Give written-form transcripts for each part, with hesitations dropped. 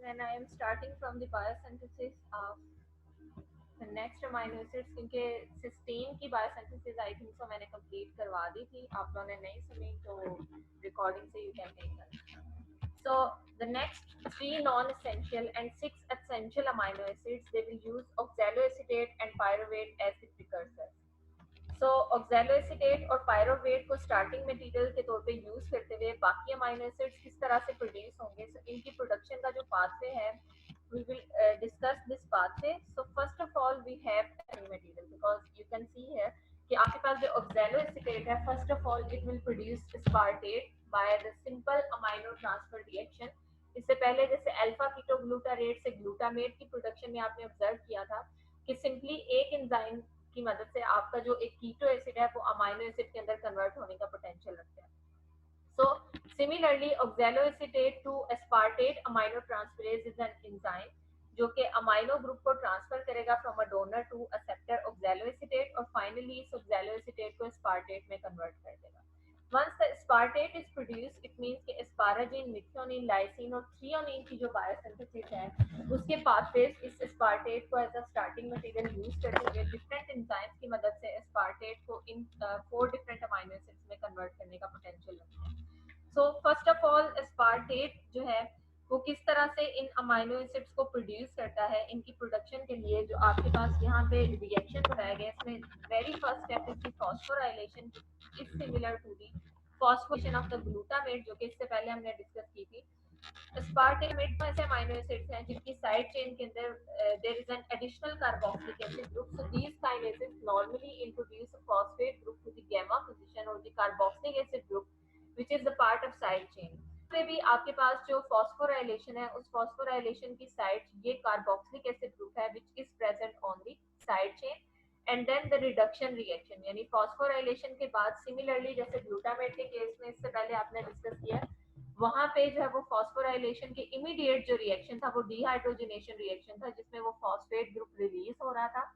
when I am starting from the biosynthesis of the next amino acids, क्योंकि cysteine की biosynthesis I think so मैंने complete करवा दी थी, आप लोगों ने नहीं सुनी तो रिकॉर्डिंग से you can take. So the next three non-essential and six essential amino acids, they will use oxaloacetate and pyruvate as the precursors. सो ऑक्सैलोएसिटेट और पायरोवेट को स्टार्टिंग मटेरियल के तौर पे यूज करते हुए बाकी अमाइनो एसिड्स किस तरह से प्रोड्यूस होंगे, सो इनकी प्रोडक्शन का जो पाथवे है we will discuss this pathway. So first of all we have material, because you can see here कि आपके पास जो oxaloacetate है, first of all it will produce aspartate by the simple amino transfer reaction. इससे पहले जैसे alpha ketoglutarate से glutamate की प्रोडक्शन में आपने ऑब्जर्व किया था कि सिंपली एक एंजाइम की मदद से आपका जो एक कीटो एसिड है वो अमाइनो एसिड के अंदर कन्वर्ट होने का पोटेंशियल रखता है। So similarly oxaloacetate to aspartate aminotransferase is an enzyme जो कि अमाइनो ग्रुप को ट्रांसफर करेगा from a donor to acceptor oxaloacetate और फाइनली इस ऑक्सैलोएसिटेट को एस्पार्टेट में कन्वर्ट कर देगा। Once the aspartate is produced, it means कि asparagine, methionine, lysine और threonine की जो बायोसिंथेसिस है उसके पाथवेज इस aspartate को as a starting material use करते हुए डिफरेंट एंजाइम्स की मदद से aspartate को इन 4 डिफरेंट अमाइनो एसिड्स में कन्वर्ट करने का पोटेंशियल रखते हैं। So first of all aspartate जो है वो किस तरह से इन अमाइनो एसिड्स को प्रोड्यूस करता है, इनकी प्रोडक्शन के लिए जो आपके पास यहाँ पे रिएक्शन बनाया गया है, इसमें very first step is the phosphorylation is similar to the phosphorylation of the glutamate, जो कि इससे पहले हमने डिस्कस की थी। aspartate ऐसे अमीनो एसिड्स हैं जिनकी साइड चेन के अंदर there is an additional carboxylic acid group, so these kinases normally introduce a phosphate group to the gamma position और the carboxylic acid group which is the part of side chain. पे भी आपके पास जो phosphorylation है उस phosphorylation की side ये कार्बोक्सिलिक एसिड ग्रुप है which is present on the side chain and then the reduction reaction, यानी फॉस्फोराइलेशन के बाद सिमिलरली जैसे ग्लूटामेट के केस में इससे पहले आपने डिस्कस किया, वहां पे जो है वो फॉस्फोराइलेशन के इमीडिएट जो रिएक्शन था वो डिहाइड्रोजनेशन रिएक्शन था जिसमें वो फॉस्फेट ग्रुप रिलीज हो रहा था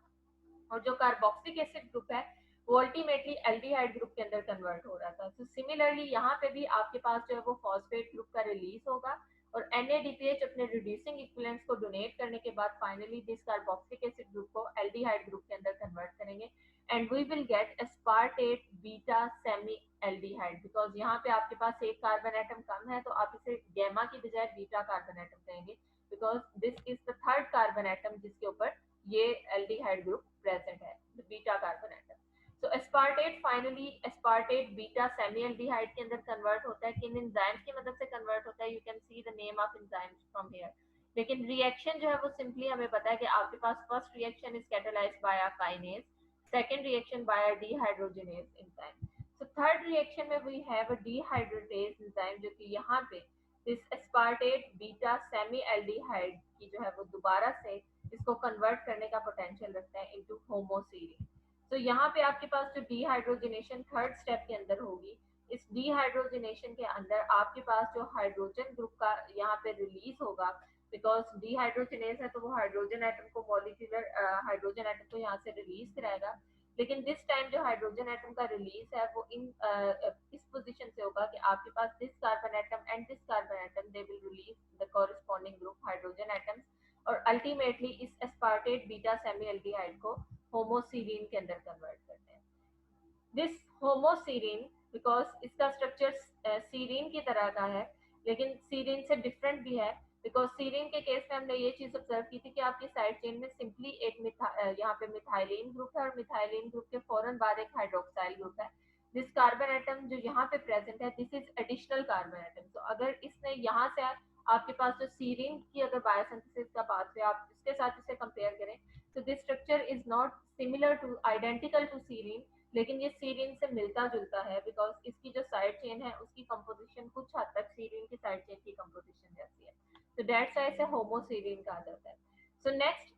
और जो कार्बोक्सिलिक एसिड ग्रुप है वो अल्टीमेटली एल्डिहाइड ग्रुप के अंदर कन्वर्ट हो रहा था। तो सिमिलरली यहाँ पे भी आपके पास जो है वो फॉस्फेट ग्रुप का रिलीज होगा और NADPH अपने रिड्यूसिंग इक्विवेलेंट्स को डोनेट करने के बाद finally this carboxylic acid group को एल्डिहाइड ग्रुप के अंदर कन्वर्ट करेंगे and we will get aspartate beta semialdehyde, because यहाँ पे आपके पास एक कार्बन एटम कम है तो आप इसे गैमा की बजाय बीटा कार्बन एटम कहेंगे, because this is the third carbon atom जिसके ऊपर ये एल्डिहाइड ग्रुप प्रेजेंट है, the beta carbon atom. So aspartate finally aspartate beta semi aldehyde के अंदर कन्वर्ट होता है, किन एंजाइम्स की मदद से कन्वर्ट होता है, you can see the name of enzymes from here. लेकिन रिएक्शन जो है वो सिंपली हमें पता है कि आपके पास first reaction is catalysed by a kinase, second reaction by a dehydrogenase enzyme. So third reaction में we have a dehydratase enzyme जो कि यहाँ पे इस एस्पार्टेट बीटा सेमी एल्डिहाइड की जो है वो दोबारा से इसको कन्वर्ट करने का पोटेंशियल रखता है इनटू होमोसीरीन। तो यहाँ पे आपके पास जो डिहाइड्रोजनेशन थर्ड स्टेप के अंदर होगी, इस डिहाइड्रोजनेशन के अंदर आपके पास जो हाइड्रोजन ग्रुप का यहाँ पे रिलीज होगा, बिकॉज डिहाइड्रोजनेस है तो वो हाइड्रोजन एटम को मॉलिक्यूलर हाइड्रोजन एटम को यहाँ से रिलीज कराएगा, लेकिन दिस टाइम जो हाइड्रोजन एटम का रिलीज है वो इस पोजीशन से होगा कि आपके पास this carbon atom and this carbon atom they will release the corresponding group hydrogen atoms और अल्टीमेटली इस एस्पार्टेट बीटा सेमी एल्डिहाइड को होमोसीरीन के अंदर कन्वर्ट करते हैं। दिस होमोसीरीन बिकॉज इसका स्ट्रक्चर सीरीन की तरह का है लेकिन सीरीन से डिफरेंट भी है, बिकॉज सीरीन के केस में हमने ये चीज ऑब्जर्व की थी कि आपकी साइड चेन में सिंपली एक यहाँ पे मिथाइलिन ग्रुप है और मिथाइलिन ग्रुप के फौरन बाद एक हाइड्रोक्साइल ग्रुप है। दिस कार्बन एटम जो यहाँ पे प्रेजेंट है this is additional carbon atom. तो अगर इसने यहाँ से आपके पास जो सीरीन की अगर बायोसिंथेसिस का पाथवे आप इसके साथ इसे कंपेयर करें तो this structure is not similar to identical to serine, लेकिन ये सीरीन से मिलता जुलता है बिकॉज इसकी जो साइड चेन है उसकी कंपोजिशन कुछ हद तक सीरीन की साइड चेन की कंपोजिशन जैसी है, तो दैट्स व्हाई इसे होमोसीरीन कहा जाता है। So next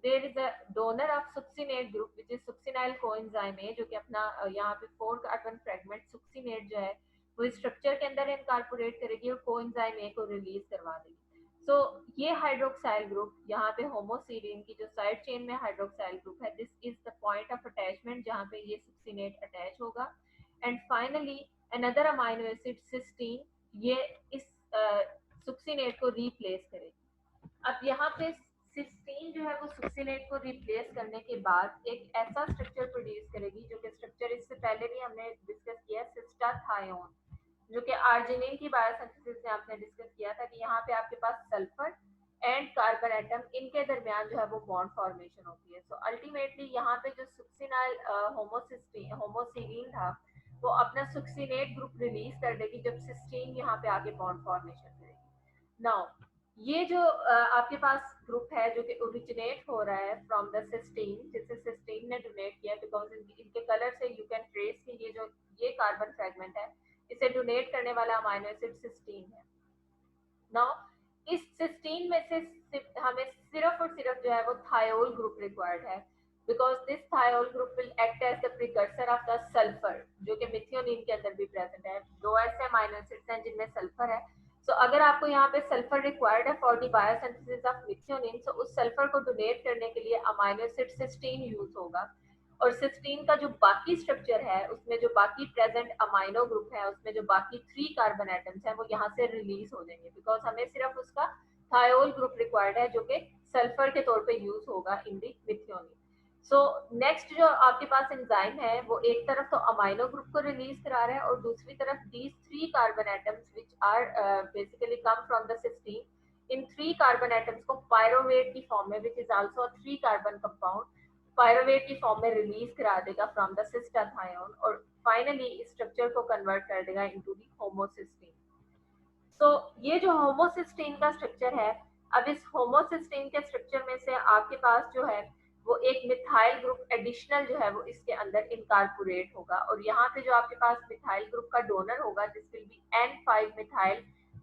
there is a donor of succinate group which is succinyl coenzyme A, जो कि अपना यहाँ पे 4 कार्बन फ्रेगमेंट सुक्सिनेट जो है वो स्ट्रक्चर के अंदर इनकॉर्पोरेट करेगी और कोएंजाइम ए को रिलीज करवा देगी। सो ये हाइड्रोक्साइल ग्रुप यहाँ पे होमोसीरीन की जो साइड चेन में हाइड्रोक्साइल ग्रुप है this is the point of attachment जहाँ पे ये सुक्सिनेट अटैच होगा and finally another amino acid cysteine ये इस सुक्सिनेट को रिप्लेस करेगी। अब यहाँ पे सिस्टीन जो है वो सुक्सिनेट को रिप्लेस करने के बाद एक ऐसा स्ट्रक्चर प्रोड्यूस करेगी जो कि स्ट्रक्चर इससे पहले भी हमने डिस्कस किया, सिस्टाथायोन, जो कि आर्जिनिन की बायोसिंथेसिस में आपने डिस्कस किया था कि यहाँ पे आपके पास सल्फर एंड कार्बन एटम, इनके दरमियान जो है वो बॉन्ड फॉर्मेशन होती है। सो अल्टीमेटली यहाँ पे जो सुक्सिनाइल होमोसिस्टीन था वो अपना सुक्सिनेट ग्रुप रिलीज कर देगी जब सिस्टीन यहाँ पे आके बॉन्ड फॉर्मेशन करेगी। नाउ ये जो आपके पास ग्रुप है जो कि ओरिजिनेट हो रहा है फ्रॉम द सिस्टीन, जिसे सिस्टीन ने डोनेट किया, बिकॉज इनके कलर से यू कैन ट्रेस कि ये कार्बन फ्रेगमेंट है, इसे डोनेट करने वाला अमाइनो एसिड सिस्टीन है। नाउ इस सिस्टीन में से हमें सिर्फ और सिर्फ जो है वो थायोल ग्रुप रिक्वायर्ड है, because this thiol group will act as the precursor of the sulphur, जो कि मिथियोनिन के अंदर भी प्रेजेंट है। दो ऐसे अमाइनो एसिड्स हैं जिनमें सल्फर है। सो अगर आपको यहाँ पे सल्फर रिक्वायर्ड है for the biosynthesis of methionine, so उस सल्फर को डोनेट करने के लिए अमाइनो एसिड सिस्टीन यूज होगा। और सिस्टीन का जो बाकी स्ट्रक्चर है उसमें जो बाकी प्रेजेंट अमाइनो ग्रुप है, उसमें जो बाकी 3 कार्बन एटम्स हैं वो यहाँ से रिलीज हो जाएंगे, बिकॉज हमें सिर्फ उसका थायोल ग्रुप रिक्वायर्ड है जो कि सल्फर के तौर पे यूज होगा इन दी मिथियोनिन। सो नेक्स्ट जो आपके पास एंजाइम है वो एक तरफ तो अमाइनो ग्रुप को रिलीज करा रहा है और दूसरी तरफ these 3 carbon atoms which are basically come from the cysteine, इन 3 कार्बन एटम्स को पायरोवेट की फॉर्म में, which is also 3 carbon compound, pyruvate की फॉर्म में रिलीज करा देगा फ्रॉम द सिस्टाथायोन और फाइनली इस स्ट्रक्चर को कन्वर्ट कर देगा इनटू द होमोसिस्टीन। सो ये जो होमोसिस्टीन का स्ट्रक्चर है, अब इस होमोसिस्टीन के स्ट्रक्चर में से आपके पास जो है वो एक मिथाइल ग्रुप एडिशनल जो है वो इसके अंदर इनकॉर्पोरेट होगा, और यहाँ पे जो आपके पास मिथाइल ग्रुप का डोनर होगा this will be N5 methyl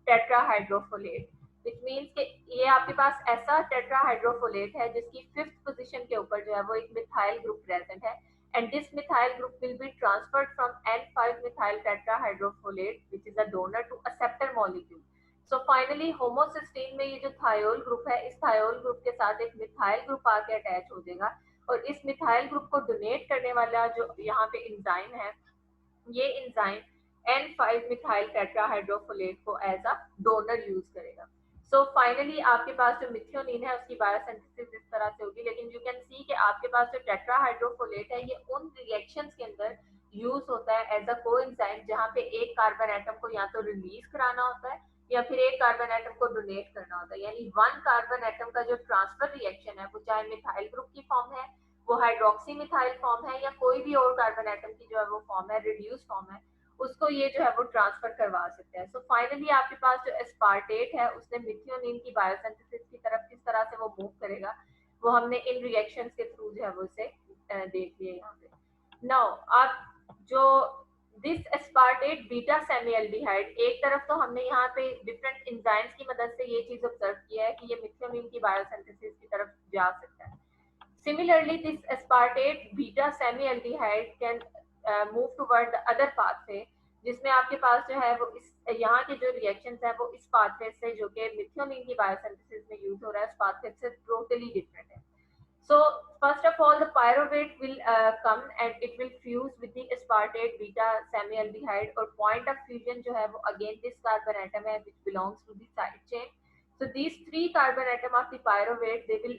tetrahydrofolate, which means कि ये आपके पास ऐसा टेट्राहाइड्रोफोलेट है जिसकी 5th पोजीशन के ऊपर जो है वो एक मिथाइल ग्रुप प्रेजेंट है, and this methyl group will be transferred from N5 methyl tetrahydrofolate which is a donor to acceptor molecule. So finally homocysteine में ये जो थायोल ग्रुप है, इस थायोल ग्रुप के साथ एक मिथाइल ग्रुप आके अटैच हो जाएगा और इस मिथाइल ग्रुप को डोनेट करने वाला जो यहाँ पे एंजाइम है, ये एंजाइम N5 मिथाइल टेट्राहाइड्रोफोलेट को एज अ डोनर यूज करेगा। सो फाइनली आपके पास जो मिथियोनिन है उसकी बायोसिंथेसिस इस तरह से होगी, लेकिन यू कैन सी कि आपके पास जो टेट्राहाइड्रोफोलेट है ये उन रिएक्शंस के अंदर यूज होता है एज अ कोएंजाइम जहाँ पे एक कार्बन एटम को या तो रिलीज कराना होता है या फिर एक कार्बन एटम को डोनेट करना होता है, यानी वन कार्बन एटम का जो ट्रांसफर रिएक्शन है वो चाहे मिथाइल ग्रुप की फॉर्म है, वो हाइड्रोक्सी मिथाइल फॉर्म है या कोई भी और कार्बन एटम की जो है वो फॉर्म है, रिड्यूस फॉर्म है, उसको ये जो है वो ट्रांसफर करवा सकते हैं। सो फाइनली आपके पास जो एस्पार्टेट है उसने मिथियोनिन की बायोसिंथेसिस की तरफ किस तरह से वो मूव करेगा वो हमने इन रिएक्शंस के थ्रू जो है वो उसे देख लिया यहाँ पे। नाउ आप जो दिस एस्पार्टेट बीटा सेमीएल्डिहाइड, एक तरफ तो हमने यहाँ पे डिफरेंट एंजाइम्स की मदद से ये चीज ऑब्जर्व किया है कि ये मिथियोनिन की बायोसिंथेसिस की तरफ जा सकता है। Similarly, this aspartate beta semialdehyde can move toward the other pathway, जिसमें आपके पास जो है वो इस यहाँ के जो रिएक्शंस हैं वो इस पाथवे से जो कि मिथियोनिन की बायोसिंथेसिस में यूज हो रहा है उस पाथवे से टोटली डिफरेंट है। So first of all, the pyruvate will come and it will fuse with the aspartate beta semialdehyde, और point of fusion जो है वो again this carbon atom है which belongs to the side chain. So these 3 carbon atom of the pyruvate they will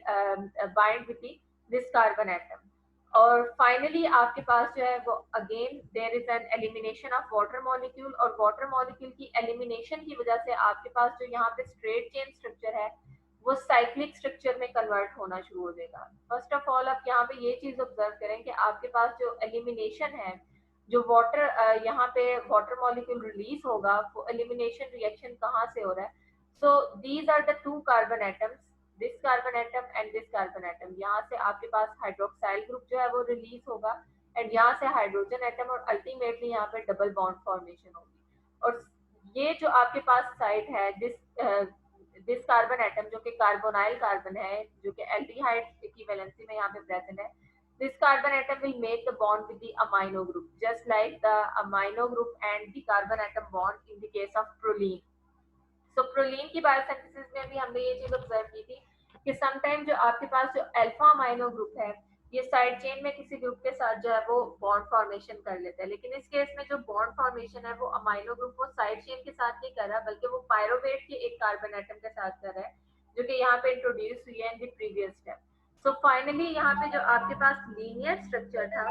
bind with this carbon atom. और finally आपके पास जो है वो again there is an elimination of water molecule, और water molecule की elimination की वजह से आपके पास जो यहाँ पे स्ट्रेट चेन स्ट्रक्चर है वो साइक्लिक स्ट्रक्चर में कन्वर्ट होना शुरू हो जाएगा। फर्स्ट ऑफ ऑल आप यहाँ पे ये चीज ऑब्जर्व करें कि आपके पास जो एलिमिनेशन है, जो वाटर यहाँ पे वाटर मॉलिक्यूल रिलीज होगा वो एलिमिनेशन रिएक्शन कहाँ से हो रहा है। So these are the 2 carbon atoms, this carbon atom and this carbon atom, यहाँ से आपके पास हाइड्रोक्साइल ग्रुप जो है वो रिलीज होगा एंड यहाँ से हाइड्रोजन एटम, और अल्टीमेटली यहाँ पे डबल बॉन्ड फॉर्मेशन होगी। और ये जो आपके पास साइड है दिस कार्बन एटम जो कि कार्बोनाइल कार्बन है, जो कि एल्डिहाइड की वैलेंसी में यहाँ पे प्रेजेंट है, this carbon atom will make the bond with the amino group just like the amino group and the carbon atom bond in the case of proline. So proline की biosynthesis में भी हमने ये चीज ऑब्जर्व की थी कि समटाइम जो आपके पास जो अल्फा अमाइनो ग्रुप है ये साइड चेन में किसी ग्रुप के साथ जो है वो बॉन्ड फॉर्मेशन कर लेता है, लेकिन इस केस में जो बॉन्ड फॉर्मेशन है वो अमाइनो ग्रुप वो साइड चेन के साथ नहीं कर रहा बल्कि वो पायरोवेट के एक कार्बन एटम के साथ कर रहा है, जो कि यहाँ पे इंट्रोड्यूस हुई है in the previous step. So finally यहाँ पे जो आपके पास लीनियर स्ट्रक्चर था,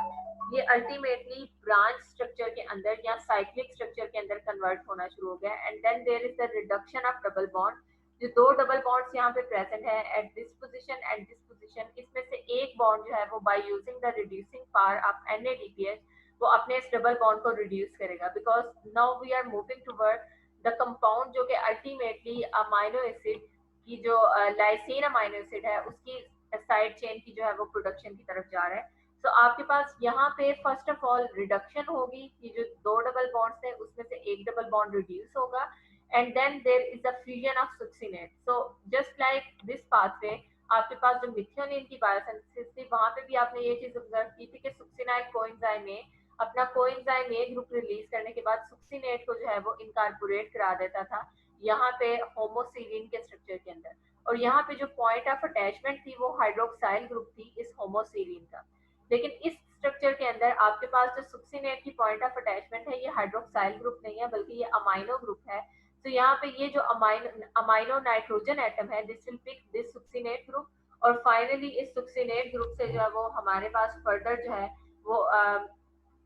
ये अल्टीमेटली ब्रांच स्ट्रक्चर के अंदर या साइक्लिक स्ट्रक्चर के अंदर कन्वर्ट होना शुरू हो गया, and then there is the reduction of double bond. जो दो डबल बॉन्ड्स यहाँ पे प्रेजेंट है at this position and this position, इसमें से एक बॉन्ड जो है वो by using the reducing power of NADPH वो अपने इस डबल बॉन्ड को रिड्यूस करेगा, because now we are moving toward the compound जो कि अल्टीमेटली अमाइनो एसिड की जो लाइसिन अमाइनो एसिड है उसकी साइड चेन की जो है वो प्रोडक्शन की तरफ जा रहा है। तो आपके पास यहाँ पे फर्स्ट ऑफ ऑल रिडक्शन होगी कि जो दो डबल बॉन्ड्स हैं उसमें से एक डबल बॉन्ड रिड्यूस होगा, and then there is a fusion of succinate. So just like this pathway, आपके पास जो मिथ्योनिन की बायोसिंथेसिस थी वहां पे भी आपने ये चीज ऑब्जर्व की थी कि सुक्सिनाइल कोएंजाइम में अपना कोएंजाइम ए ग्रुप रिलीज करने के बाद सुक्सिनेट को जो है वो इनकारपोरेट करा देता था यहाँ पे होमोसीरीन के स्ट्रक्चर के अंदर, और यहाँ पे जो पॉइंट ऑफ अटैचमेंट थी वो हाइड्रोक्साइल ग्रुप थी इस होमोसीरीन का। लेकिन इस स्ट्रक्चर के अंदर आपके पास जो सुक्सिनेट की पॉइंट ऑफ अटैचमेंट है ये हाइड्रोक्साइल ग्रुप नहीं है बल्कि ये अमाइनो ग्रुप है। तो यहाँ पे ये जो अमाइनो नाइट्रोजन एटम है this will pick this succinate group, और फाइनली इस सुक्सिनेट ग्रुप से जो है वो हमारे पास फर्दर जो है वो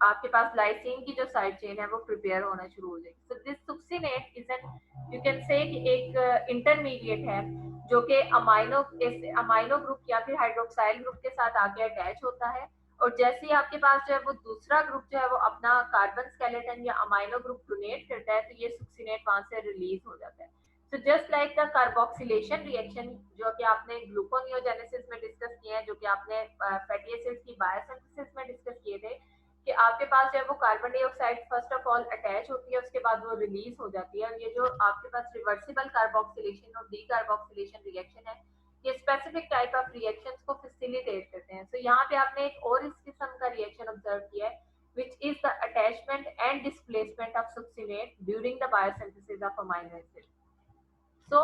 आपके पास लाइसिन की जो साइड चेन है वो प्रिपेयर होना शुरू हो जाएगी। So this succinate is an, you can say एक इंटरमीडिएट है जो कि अमाइनो ग्रुप या फिर हाइड्रोक्साइल ग्रुप के साथ आके अटैच होता है, और जैसे ही आपके पास जो है वो दूसरा ग्रुप जो है वो अपना कार्बन स्केलेटन या अमाइनो ग्रुप डोनेट करता है तो ये सुक्सिनेट वहां से रिलीज हो जाता है। सो just like the carboxylation reaction जो कि आपने ग्लूकोनियोजेनेसिस में डिस्कस किया है, जो कि आपने फैटी एसिड्स की बायोसिंथेसिस में डिस्कस किए थे, कि आपके पास जो है वो carbon dioxide first of all attach होती है उसके बाद वो रिलीज हो जाती है, और ये जो आपके पास रिवर्सिबल कार्बोक्सिलेशन और डीकार्बोक्सिलेशन रिएक्शन है ये स्पेसिफिक टाइप ऑफ रिएक्शंस को फैसिलिटेट करते हैं। तो यहाँ पे आपने एक और इस किस्म का रिएक्शन ऑब्जर्व किया है which is the attachment and displacement of succinate during the biosynthesis of amino acid. So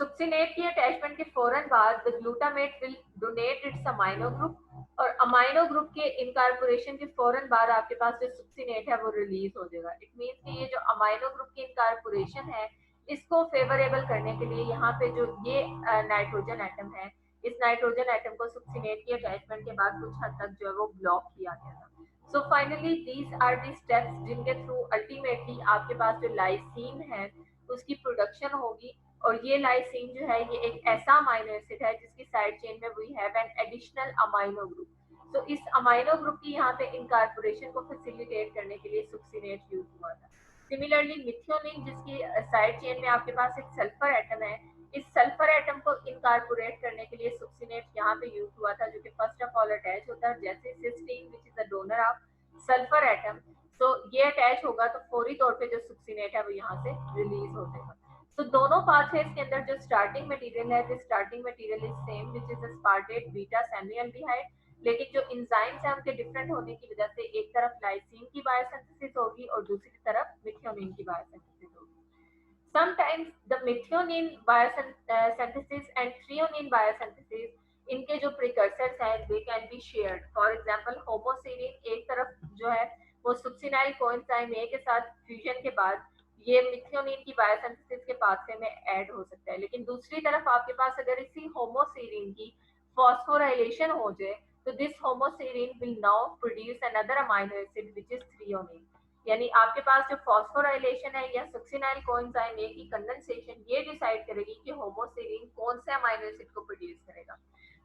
succinate की अटैचमेंट के फौरन बाद the glutamate will donate its amino group, और अमाइनो ग्रुप के इनकारपोरेशन के फौरन बाद आपके पास जो सुक्सिनेट है वो रिलीज हो जाएगा। इट मींस कि ये जो अमाइनो ग्रुप की इनकारपोरेशन है इसको फेवरेबल करने के लिए यहाँ पे जो ये नाइट्रोजन एटम है इस नाइट्रोजन एटम को सुक्सिनेट की अटैचमेंट के बाद कुछ हद तक जो है वो ब्लॉक किया गया था। So finally these are the steps जिनके थ्रू अल्टीमेटली आपके पास जो लाइसिन है उसकी प्रोडक्शन होगी, और ये लाइसिन जो है ये एक ऐसा अमाइनो एसिड है जिसकी साइड चेन में we have an additional amino group. तो इस अमाइनो ग्रुप की यहाँ पे इनकारपोरेशन को फैसिलिटेट करने के लिए सुक्सिनेट यूज हुआ था। सिमिलरली मिथियोनिन जिसकी साइड चेन में आपके पास एक सल्फर एटम है, इस सल्फर एटम को इनकारपोरेट करने के लिए सुक्सिनेट यहाँ पे यूज हुआ था जो कि फर्स्ट ऑफ ऑल अटैच होता है जैसे cysteine which is the donor of sulphur atom. तो ये अटैच होगा तो फौरी तौर पे जो सुक्सिनेट है वो यहाँ से रिलीज हो जाएगा। तो दोनों पाथवेज के अंदर जो स्टार्टिंग मटेरियल है this starting material is same which is aspartate beta semialdehyde, लेकिन जो एंजाइम्स हैं उनके डिफरेंट होने की वजह से एक तरफ लाइसिन की बायोसिंथेसिस होगी और दूसरी तरफ मिथियोनिन की बायोसिंथेसिस होगी। Sometimes the methionine biosynthesis and threonine biosynthesis इनके जो precursors हैं they can be shared. For example, homoserine एक तरफ जो है वो succinyl coenzyme A के साथ फ्यूजन के बाद ये मिथियोनिन की बायोसिंथेसिस के पाथवे में ऐड हो सकता है, लेकिन दूसरी तरफ आपके पास अगर इसी होमोसीरीन की फॉस्फोराइलेशन हो जाए तो this homoserine will now produce another amino acid which is threonine. यानी आपके पास जो फॉस्फोराइलेशन है या सक्सिनाइल कोएंजाइम ए की कंडेंसेशन ये डिसाइड करेगी कि होमोसीरीन कौन से अमाइनो एसिड को प्रोड्यूस करेगा।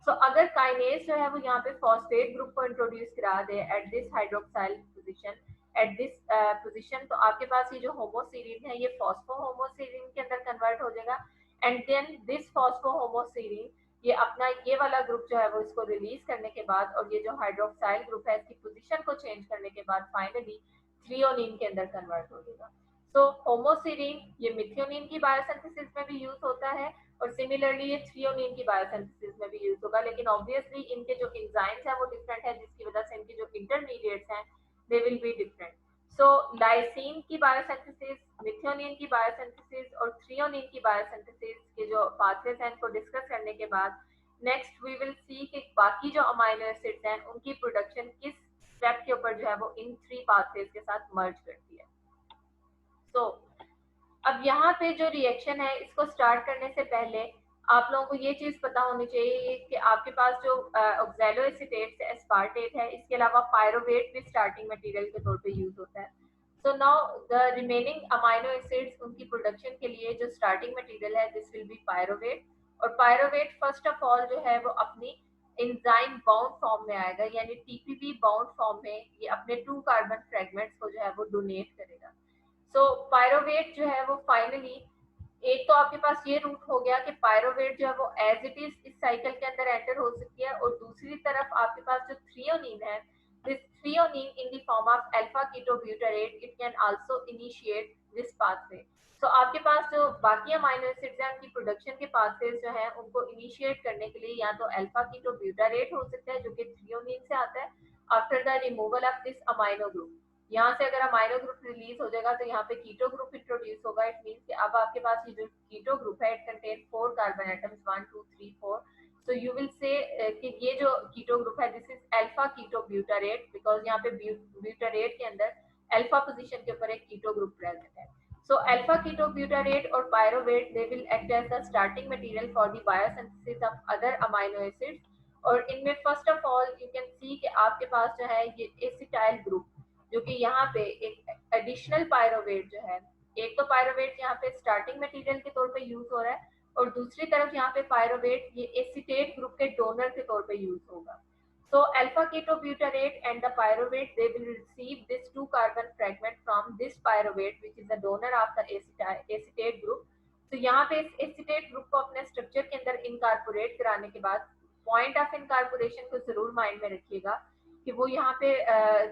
सो अगर काइनेज जो है वो यहाँ पे फॉस्फेट ग्रुप को इंट्रोड्यूस करा दे at this hydroxyl position at this position, तो आपके पास ये जो होमोसीरीन है ये फॉस्फो होमोसीरीन के अंदर कन्वर्ट हो जाएगा, एंड देन दिस फॉस्फो होमोसीरीन ये अपना ये वाला ग्रुप जो है वो इसको रिलीज करने के बाद और ये जो हाइड्रोक्साइल ग्रुप है इसकी पोजीशन को चेंज करने के बाद फाइनली थ्रियोनिन के अंदर कन्वर्ट हो जाएगा। तो होमोसीरीन ये मिथियोनिन की बायोसिंथेसिस में भी यूज होता है और सिमिलरली ये थ्रियोनिन की बायोसिंथेसिस में भी यूज होगा, लेकिन ऑब्वियसली इनके जो एंजाइम्स हैं वो डिफरेंट है जिसकी वजह से इनके जो इंटरमीडिएट्स हैं they will be different. So lysine की बायोसिंथेसिस, मिथियोनिन की बायोसिंथेसिस और थ्रियोनिन की बायोसिंथेसिस के जो पाथवेज हैं इनको डिस्कस करने के बाद नेक्स्ट वी विल सी कि बाकी जो अमाइनो एसिड्स हैं उनकी प्रोडक्शन किस स्टेप के ऊपर जो है वो इन थ्री पाथवेज के साथ मर्ज करती है। सो अब यहाँ पे जो रिएक्शन है इसको स्टार्ट करने से पहले आप लोगों को ये चीज पता होनी चाहिए कि आपके पास जो ऑक्सैलोएसीटेट से एस्पार्टेट है, इसके अलावा पायरोवेट भी स्टार्टिंग मटेरियल के तौर पे यूज होता है। So now the remaining amino acids, उनकी प्रोडक्शन के लिए जो स्टार्टिंग मटेरियल है दिस विल बी पायरोवेट। और पायरोवेट फर्स्ट ऑफ ऑल जो है वो अपनी एंजाइम बाउंड फॉर्म में आएगा, यानी टीपीपी बाउंड फॉर्म में ये अपने 2 कार्बन फ्रेगमेंट्स को जो है वो डोनेट करेगा। सो पायरोवेट जो है वो फाइनली, एक तो आपके पास ये रूट हो गया कि पायरोवेट जो है वो एज इट इज इस साइकिल के अंदर एंटर हो सकती है, और दूसरी तरफ आपके पास जो थ्रियोनिन है, this threonine in the form of alpha keto butyrate, it can also initiate this pathway. तो आपके पास जो बाकी अमाइनो एसिड्स हैं उनकी प्रोडक्शन के पाथवेज जो है उनको इनिशिएट करने के लिए या तो अल्फा कीटो ब्यूटारेट हो सकता है जो कि थ्रियोनिन से आता है after the removal of this amino group. यहाँ से अगर अमाइनो ग्रुप रिलीज हो जाएगा तो यहाँ पे कीटो ग्रुप इंट्रोड्यूस होगा। इट मींस कि अब आपके पास ये जो कीटो ग्रुप है it contain 4 carbon atoms, 1 2 3 4। So you will say कि ये जो कीटो ग्रुप है this is alpha keto butyrate, because यहाँ पे ब्यूटारेट के अंदर अल्फा पोजीशन के ऊपर एक कीटो ग्रुप प्रेजेंट है। सो अल्फा कीटो ब्यूटारेट और pyruvate they will act as the starting material for the biosynthesis of other amino acids. और इनमें first of all you can see कि आपके पास जो है ये एसिटाइल ग्रुप, जो कि यहाँ पे एक एडिशनल पायरोवेट जो है, एक तो पायरोवेट यहाँ पे स्टार्टिंग मटेरियल के तौर पे यूज हो रहा है, और दूसरी तरफ यहाँ पे पायरोवेट ये एसीटेट ग्रुप के डोनर के तौर पे यूज होगा। So alpha ketobutyrate and the pyruvate, they will receive this 2 carbon fragment from this pyruvate which is the donor of the acetate group. तो यहाँ पे इस एसिटेट ग्रुप को अपने स्ट्रक्चर के अंदर इनकारपोरेट कराने के बाद पॉइंट ऑफ इनकारपोरेशन को जरूर माइंड में रखिएगा कि वो यहाँ पे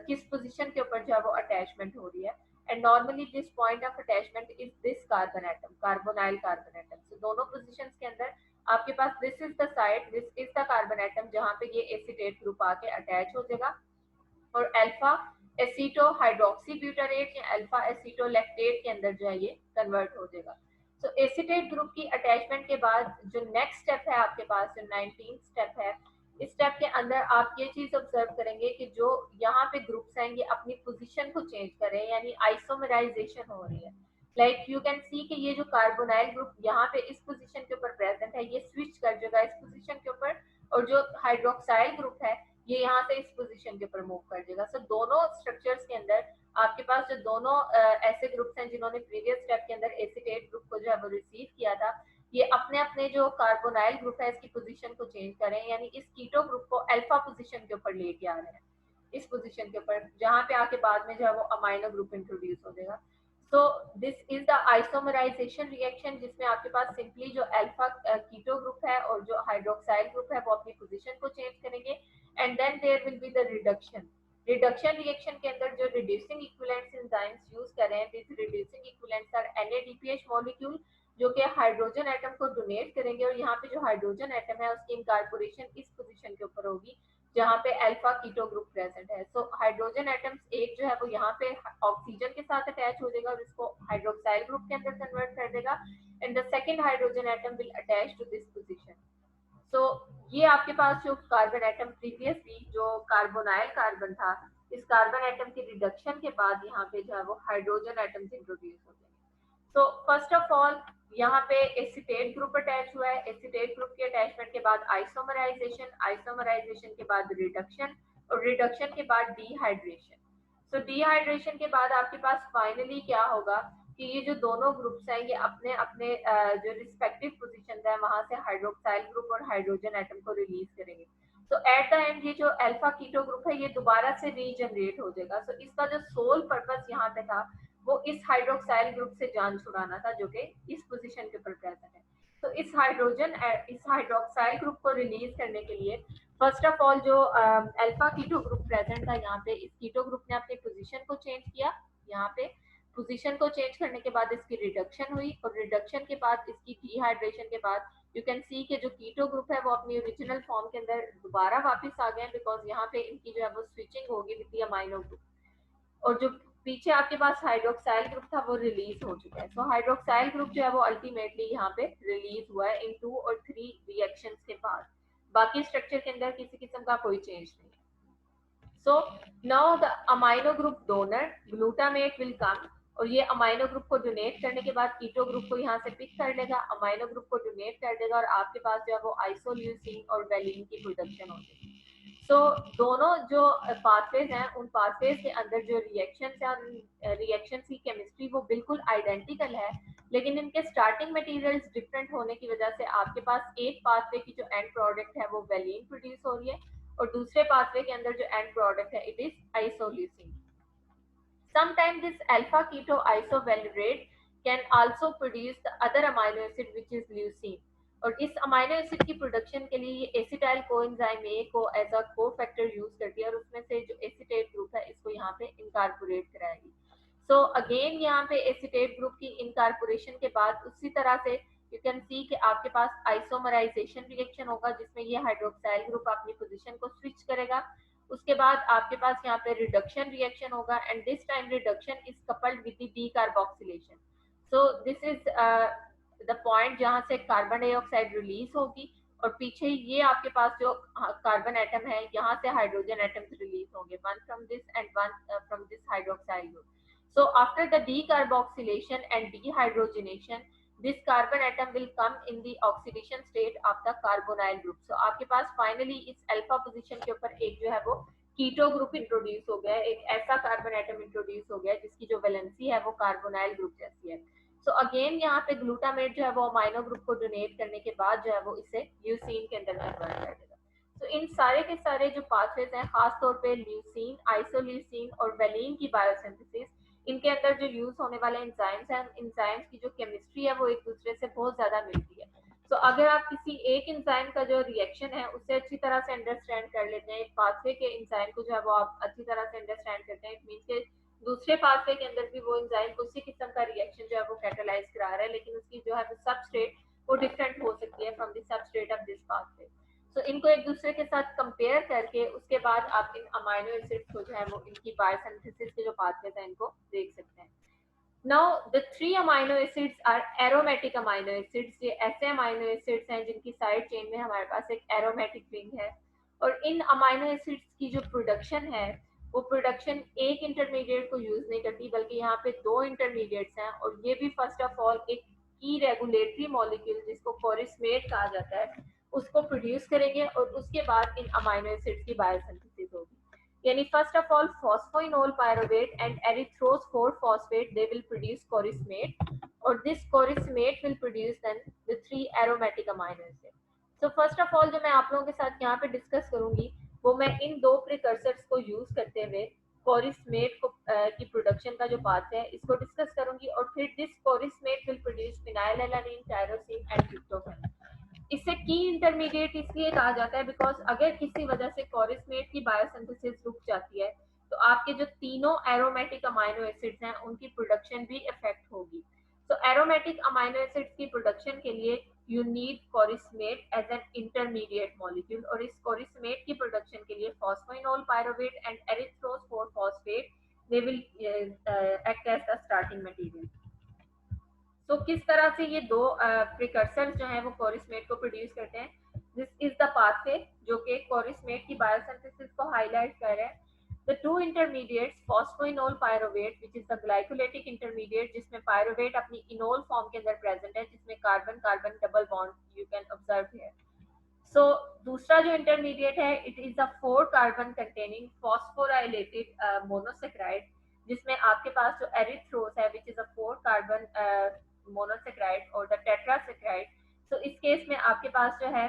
किस पोजीशन के ऊपर जो है वो अटैचमेंट हो रही है। And normally this point of attachment is this carbon atom, carbonyl carbon atom. तो दोनों पोजीशंस के अंदर आपके पास this is the side, this is the carbon atom जहाँ पे ये एसिटेट ग्रुप आके अटैच हो जाएगा, और अल्फा एसीटो हाइड्रोक्सी ब्यूटारेट या अल्फा एसीटो लैक्टेट के अंदर जो है ये कन्वर्ट हो जाएगा। तो एसिटेट ग्रुप की अटैचमेंट के बाद जो नेक्स्ट स्टेप है आपके पास, जो 19 स्टेप है, इस स्टेप के अंदर आप ये चीज ऑब्जर्व करेंगे कि जो यहाँ पे ग्रुप्स हैं ये अपनी पोजीशन को चेंज कर रहे हैं, यानी आइसोमराइजेशन हो रही है। लाइक यू कैन सी कि ये जो कार्बोनाइल ग्रुप यहाँ पे इस पोजीशन के ऊपर प्रेजेंट है ये स्विच कर जाएगा इस पोजीशन के ऊपर, और जो हाइड्रोक्साइल ग्रुप है ये यहाँ से इस पोजीशन के ऊपर मूव कर देगा। सो दोनों स्ट्रक्चर्स के अंदर आपके पास जो दोनों ऐसे ग्रुप्स हैं जिन्होंने प्रीवियस स्टेप के अंदर एसिटेट ग्रुप को जो है वो रिसीव किया था, ये अपने अपने जो कार्बोनाइल ग्रुप है इसकी पोजीशन को चेंज करें, यानी इस कीटो ग्रुप को अल्फा पोजीशन के ऊपर लेके आ रहे हैं, इस पोजीशन के ऊपर जहाँ पे आके बाद में जो है वो अमाइनो ग्रुप इंट्रोड्यूस हो जाएगा। So this is the isomerisation reaction, जिसमें आपके पास सिंपली जो अल्फा कीटो ग्रुप है और जो हाइड्रोक्साइल ग्रुप है वो अपनी पोजीशन को चेंज करेंगे, and then there will be the reduction. Reduction reaction के अंदर जो रिड्यूसिंग इक्विवेलेंट्स एंजाइम्स यूज कर रहे हैं, this reducing equivalents are NADPH molecule जो कि हाइड्रोजन एटम को डोनेट करेंगे, और यहाँ पे जो हाइड्रोजन एटम है उसकी इनकार्पोरेशन इस पोजीशन के ऊपर होगी जहाँ पे अल्फा कीटो ग्रुप प्रेजेंट है। सो हाइड्रोजन एटम्स एक जो है वो यहाँ पे ऑक्सीजन के साथ अटैच हो जाएगा और इसको हाइड्रोक्साइल ग्रुप के अंदर कन्वर्ट कर देगा, and the second hydrogen atom will attach to this position. So ये आपके पास जो कार्बन एटम प्रीवियसली जो कार्बोनाइल कार्बन था, इस कार्बन एटम की रिडक्शन के बाद यहाँ पे जो है वो हाइड्रोजन एटम्स इंट्रोड्यूस हो जाएंगे। सो फर्स्ट ऑफ ऑल यहाँ पे एसिटेट ग्रुप अटैच हुआ है, एसिटेट ग्रुप के अटैचमेंट के बाद आइसोमराइजेशन, आइसोमराइजेशन के बाद रिडक्शन, और रिडक्शन के बाद डिहाइड्रेशन। सो डिहाइड्रेशन के बाद आपके पास फाइनली क्या होगा कि ये जो दोनों ग्रुप्स हैं ये अपने अपने जो रिस्पेक्टिव पोजीशन है वहां से हाइड्रोक्साइल ग्रुप और हाइड्रोजन एटम को रिलीज करेंगे। तो एट द एंड ये जो अल्फा कीटो ग्रुप है ये दोबारा से रीजनरेट हो जाएगा। सो इसका जो सोल पर्पस यहाँ पे था वो इस हाइड्रोक्साइल ग्रुप से जान छुड़ाना था जो कि इस पोजीशन के ऊपर प्रेजेंट है। तो इस हाइड्रोक्साइल ग्रुप को रिलीज करने के लिए फर्स्ट ऑफ ऑल जो अल्फा कीटो ग्रुप प्रेजेंट था यहाँ पे, इस कीटो ग्रुप ने अपनी पोजीशन को चेंज किया, यहाँ पे पोजीशन को चेंज करने के बाद इसकी रिडक्शन हुई, और रिडक्शन के बाद इसकी डिहाइड्रेशन के बाद यू कैन सी कि जो कीटो ग्रुप है वो अपनी ओरिजिनल फॉर्म के अंदर दोबारा वापस आ गए, बिकॉज यहाँ पे इनकी जो है वो स्विचिंग होगी विद द अमाइनो ग्रुप, और जो पीछे आपके पास हाइड्रोक्साइल ग्रुप था वो रिलीज हो चुका है। सो हाइड्रोक्साइल ग्रुप जो है वो अल्टीमेटली यहाँ पे रिलीज हुआ है इन 2 और 3 रिएक्शंस के बाद, बाकी स्ट्रक्चर के अंदर किसी किस्म का कोई चेंज नहीं है। So now the amino group donor glutamate will come, और ये अमाइनो ग्रुप को डोनेट करने के बाद कीटो ग्रुप को यहाँ से पिक कर लेगा, अमाइनो ग्रुप को डोनेट कर देगा और आपके पास जो है वो आइसोल्यूसिन और वेलिन की प्रोडक्शन होगी। सो दोनों जो पाथवेज हैं उन पाथवेज के अंदर जो रिएक्शन है, रिएक्शन की केमिस्ट्री वो बिल्कुल आइडेंटिकल है, लेकिन इनके स्टार्टिंग मटेरियल्स डिफरेंट होने की वजह से आपके पास एक पाथवे की जो एंड प्रोडक्ट है वो वेलिन प्रोड्यूस हो रही है और दूसरे पाथवे के अंदर जो एंड प्रोडक्ट है it is isoleucine. Sometimes this alpha keto isovalerate can also produce the other amino acid which is leucine. और इस अमाइनो एसिड की प्रोडक्शन के लिए ये एसिटाइल कोएंजाइम ए को एज अ कोफैक्टर यूज करती है और उसमें से जो एसिटेट ग्रुप है इसको यहाँ पे इनकारपोरेट कराएगी। सो अगेन यहाँ पे एसिटेट ग्रुप की इनकारपोरेशन के बाद उसी तरह से यू कैन सी कि आपके पास आइसोमराइजेशन रिएक्शन होगा जिसमें ये हाइड्रोक्साइल ग्रुप अपनी पोजीशन को स्विच करेगा। उसके बाद आपके पास यहाँ पे रिडक्शन रिएक्शन होगा and this time reduction is coupled with the decarboxylation. So this is the point जहाँ से कार्बन डाइऑक्साइड रिलीज होगी और पीछे ये आपके पास जो कार्बन एटम है यहाँ से हाइड्रोजन एटम्स रिलीज होंगे, one from this and one from this hydroxyl group. So after the decarboxylation and dehydrogenation, this carbon atom will come in the oxidation state of the carbonyl group. So आपके पास finally इस alpha position के ऊपर एक जो है वो कीटो group introduce हो गया है, एक ऐसा कार्बन एटम इंट्रोड्यूस हो गया है जिसकी जो वैलेंसी है वो कार्बोनाइल ग्रुप जैसी है। सो अगेन यहाँ पे ग्लूटामेट जो है वो अमाइनो ग्रुप को डोनेट करने के बाद जो है वो इसे ल्यूसीन के अंदर कन्वर्ट कर देगा। तो इन सारे के सारे जो पाथवेज हैं खासतौर पे ल्यूसीन, आइसोल्यूसीन और वेलिन की बायोसिंथेसिस, इनके अंदर जो यूज होने वाले एंजाइम्स हैं, एंजाइम्स की जो केमिस्ट्री है वो एक दूसरे से बहुत ज्यादा मिलती है। तो अगर आप किसी एक एंजाइम का जो रिएक्शन है उसे अच्छी तरह से अंडरस्टैंड कर लेते हैं, एक पाथवे के एंजाइम को जो है वो आप अच्छी तरह से अंडरस्टैंड करते हैं, इट मींस के दूसरे पाथवे के अंदर भी वो एंजाइम उसी किस्म का रिएक्शन जो है वो कैटालाइज करा रहा है, लेकिन उसकी जो है वो सबस्ट्रेट वो डिफरेंट हो सकती है from the substrate of this pathway. तो इनको एक दूसरे के साथ कंपेयर करके उसके बाद आप इन अमाइनो एसिड्स को जो है वो इनकी बायोसिंथेसिस के जो पाथवेज हैं इनको देख सकते हैं। Now the three amino acids are aromatic amino acids। ये ऐसे अमाइनो एसिड्स हैं जिनकी साइड चेन में हमारे पास एक एरोमेटिक रिंग है और इन अमाइनो एसिड्स की जो प्रोडक्शन है वो प्रोडक्शन एक इंटरमीडिएट को यूज नहीं करती बल्कि यहाँ पे दो इंटरमीडिएट्स हैं और ये भी फर्स्ट ऑफ ऑल एक की रेगुलेटरी मॉलिक्यूल जिसको कोरिस्मेट कहा जाता है उसको प्रोड्यूस करेंगे और उसके बाद इन अमाइनो एसिड्स की बायोसिंथेसिस होगी। Yani first of all phosphoenol pyruvate and erythrose 4-phosphate they will produce corismate or this corismate will produce then the three aromatic amino acids। So first of all जो मैं आप लोगों के साथ यहाँ पे डिस्कस करूंगी वो मैं इन दो प्रिकर्सर्स को यूज करते हुए कोरिस्मेट को की प्रोडक्शन का जो पाथ है इसको डिस्कस करूंगी और फिर this chorismate will produce phenylalanine, tyrosine and tryptophan. इसे की इंटरमीडिएट इसलिए कहा जाता है बिकॉज अगर किसी वजह से कोरिस्मेट की बायोसिंथेसिस रुक जाती है तो आपके जो तीनों एरोमेटिक अमाइनो एसिड्स हैं उनकी प्रोडक्शन भी इफेक्ट होगी। तो एरोमेटिक अमाइनो एसिड्स की प्रोडक्शन के लिए you need chorismate as an intermediate molecule और इस कोरिस्मेट की प्रोडक्शन के लिए phosphoenolpyruvate and erythrose 4-phosphate they will act as the starting material. तो किस तरह से ये दो प्रिकर्सर जो हैं वो कोरिस्मेट को प्रोड्यूस करते हैं, दिस इज द पाथवे जो कि कोरिस्मेट की बायोसिंथेसिस को हाईलाइट कर रहे हैं। The two intermediates phosphoenolpyruvate which is the glycolytic intermediate जिसमें पायरुवेट अपनी इनोल फॉर्म के अंदर प्रेजेंट है जिसमें carbon carbon double bond you can observe here. So दूसरा जो इंटरमीडिएट है it is a 4 carbon containing phosphorylated monosaccharide जिसमें आपके पास जो एरिथ्रोस है which is a 4 carbon monosaccharide और द टेट्रासेक्राइड। सो इस केस में आपके पास जो है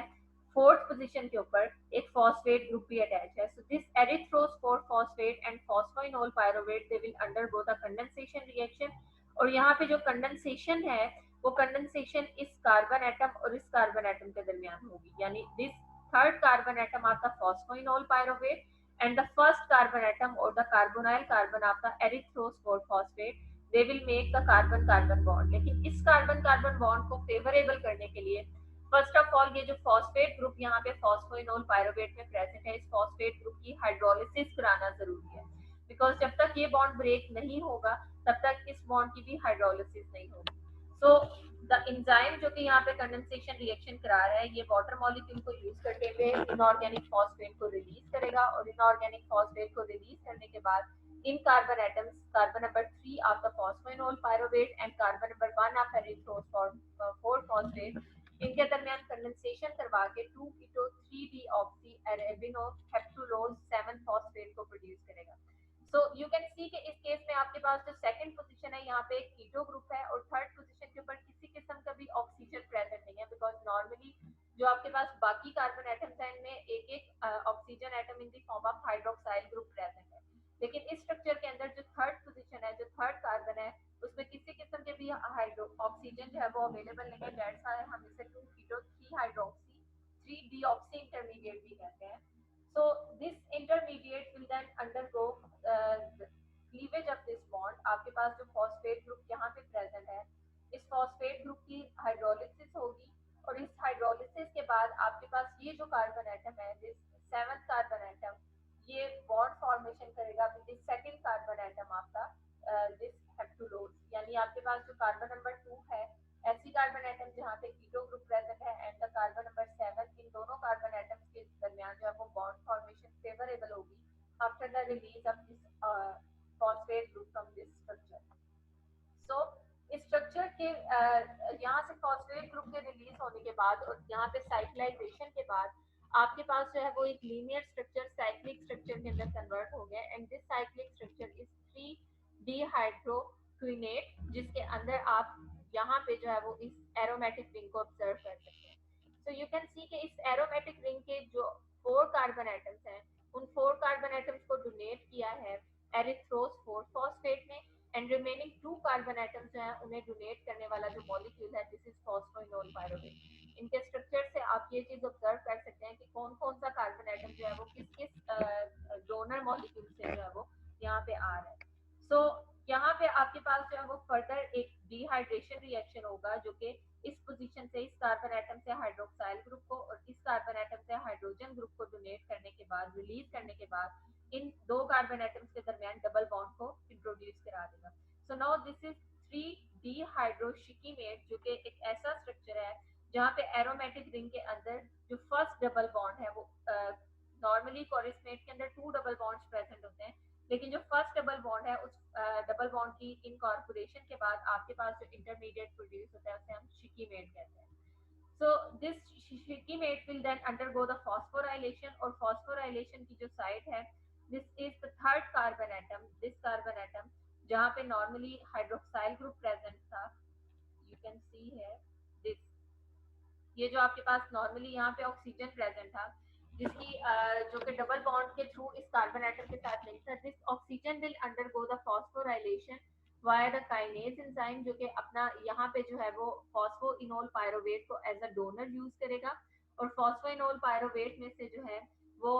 फोर्थ पोजीशन के ऊपर एक फॉस्फेट ग्रुप भी अटैच है। So this erythrose 4-phosphate and phosphoenol pyruvate they will undergo the condensation reaction और यहाँ पे जो कंडेंसेशन है वो कंडेंसेशन इस कार्बन एटम और इस कार्बन एटम के दरमियान होगी, यानी this third carbon atom of the phosphoenol pyruvate and the first carbon atom or the carbonyl carbon of the erythrose 4-phosphate they will make the carbon carbon bond। लेकिन इस carbon carbon bond को favourable करने के लिए first of all ये जो phosphate group यहाँ पे फॉस्फोइनोल पायरुवेट में प्रेजेंट है इस फॉस्फेट ग्रुप की हाइड्रोलिसिस कराना जरूरी है बिकॉज जब तक ये बॉन्ड ब्रेक नहीं होगा तब तक इस बॉन्ड की भी हाइड्रोलिसिस नहीं होगी। सो द एंजाइम जो कि यहाँ पे कंडेंसेशन रिएक्शन करा रहा है ये वाटर मॉलिक्यूल को यूज करते हुए इनऑर्गेनिक फॉस्फेट को रिलीज करेगा और इनऑर्गेनिक फॉस्फेट को रिलीज करने के बाद in carbon atoms, carbon number 3 of the phosphoenol pyruvate and carbon number 1 of erythrose for 4 phosphate, इनके दरमियान कंडेंसेशन करवा के 2 कीटो 3 डी ऑक्सी अरेबिनो हेप्टुलोज 7 फॉस्फेट को प्रोड्यूस करेगा। सो यू कैन सी कि इस केस में आपके पास जो सेकंड पोजीशन है यहाँ पे एक कीटो ग्रुप है और थर्ड पोजीशन के ऊपर किसी किस्म का भी ऑक्सीजन प्रेजेंट नहीं है, बिकॉज नॉर्मली जो आपके पास बाकी कार्बन एटम्स हैं इनमें एक एक oxygen atom in the form of hydroxyl group present है, लेकिन इस स्ट्रक्चर के अंदर जो थर्ड पोजीशन है, जो थर्ड कार्बन है, उसमें किसी किस्म के भी हाइड्रो ऑक्सीजन जो है वो अवेलेबल नहीं है। दैट्स व्हाई हम इसे 2 कीटो 3 हाइड्रोक्सी 3 डीऑक्सी इंटरमीडिएट भी कहते हैं। So this intermediate will then undergo the cleavage of this bond। आपके पास जो phosphate group यहाँ पे present है, इस phosphate group की hydrolysis होगी और इस hydrolysis के बाद आपके पास ये जो carbon atom है, this seventh carbon atom, ये bond formation करेगा with the second carbon atom आपका this heptulose, यानी आपके पास जो carbon number 2 है, ऐसी कार्बन एटम जहाँ पे कीटो ग्रुप प्रेजेंट है एंड द कार्बन नंबर 7, इन दोनों कार्बन एटम्स के दरमियान जो है वो बॉन्ड फॉर्मेशन फेवरेबल होगी after the release of this phosphate group from this structure. So इस स्ट्रक्चर के यहाँ से फॉस्फेट ग्रुप के रिलीज होने के बाद और यहाँ पे साइक्लाइजेशन के बाद आपके पास जो है वो एक लीनियर स्ट्रक्चर साइक्लिक स्ट्रक्चर के अंदर कन्वर्ट हो गया and this cyclic structure is 3 डिहाइड्रोक्विनेट, जिसके अंदर आप यहाँ पे जो है वो इस एरोमेटिक रिंग को ऑब्जर्व कर सकते हैं। सो यू कैन सी कि इस एरोमेटिक रिंग के जो 4 कार्बन एटम्स हैं उन 4 कार्बन एटम्स को डोनेट किया है एरिथ्रोस 4 फॉस्फेट में एंड रिमेनिंग 2 कार्बन एटम्स जो है उन्हें डोनेट करने वाला जो मॉलिक्यूल है दिस इज फॉस्फोइनोल पायरुवेट। इनके स्ट्रक्चर से आप ये चीज ऑब्जर्व कर सकते हैं कि कौन कौन सा कार्बन एटम जो है वो किस किस डोनर मॉलिक्यूल से जो है वो यहाँ पे आ रहा है। सो यहाँ पे आपके पास जो है वो फर्दर एक डिहाइड्रेशन रिएक्शन होगा जो कि इस पोजीशन से इस कार्बन एटम से हाइड्रोक्साइल ग्रुप को और इस कार्बन एटम से हाइड्रोजन ग्रुप को डोनेट करने के बाद रिलीज करने के बाद इन दो कार्बन एटम्स के दरमियान डबल बॉन्ड को इंट्रोड्यूस करा देगा। सो नाउ दिस इज 3 डिहाइड्रोशिकीमेट जो कि एक ऐसा स्ट्रक्चर है जहाँ पे एरोमेटिक रिंग के अंदर जो फर्स्ट डबल बॉन्ड है वो नॉर्मली कोरिस्मेट के अंदर 2 डबल बॉन्ड्स प्रेजेंट होते हैं, लेकिन जो फर्स्ट डबल बॉन्ड है उस डबल बॉन्ड की इनकॉर्पोरेशन के बाद आपके पास जो इंटरमीडिएट प्रोड्यूस होता है उसे हम शिकीमेट कहते हैं। So this shikimate will then undergo the phosphorylation और फॉस्फोराइलेशन की जो साइट है this is the third carbon atom, this carbon atom जहाँ पे नॉर्मली हाइड्रोक्साइल ग्रुप प्रेजेंट था, यू कैन सी है दिस, ये जो आपके पास नॉर्मली यहाँ पे ऑक्सीजन प्रेजेंट था जिसकी जो कि डबल बॉन्ड के थ्रू इस कार्बन एटम के साथ लिंक था, this oxygen will undergo the phosphorylation via the kinase enzyme जो कि अपना यहाँ पे जो है वो फॉस्फोइनोल पायरोवेट को एज अ डोनर यूज करेगा और फॉस्फोइनोल पायरोवेट में से जो है वो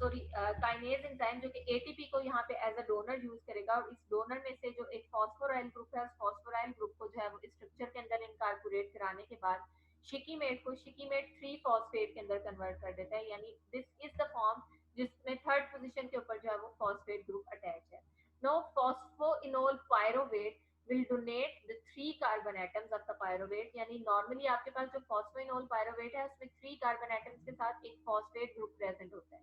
सॉरी काइनेज एंजाइम जो कि एटीपी को यहाँ पे एज अ डोनर यूज करेगा और इस डोनर में से जो एक फॉस्फोराइल ग्रुप है उस फॉस्फोराइल ग्रुप को जो है वो इस स्ट्रक्चर के अंदर इनकॉर्पोरेट कराने के बाद शिकीमेट को शिकीमेट 3 फॉस्फेट के अंदर कन्वर्ट कर देता है, यानी दिस इज द फॉर्म जिसमें थर्ड पोजीशन के ऊपर जो है वो फॉस्फेट ग्रुप अटैच है। Now phosphoenolpyruvate will donate the 3 carbon atoms of the pyruvate, यानी नॉर्मली आपके पास जो फॉस्फोइनोल पायरोवेट है उसमें 3 कार्बन एटम्स के साथ एक फॉस्फेट ग्रुप प्रेजेंट होता है।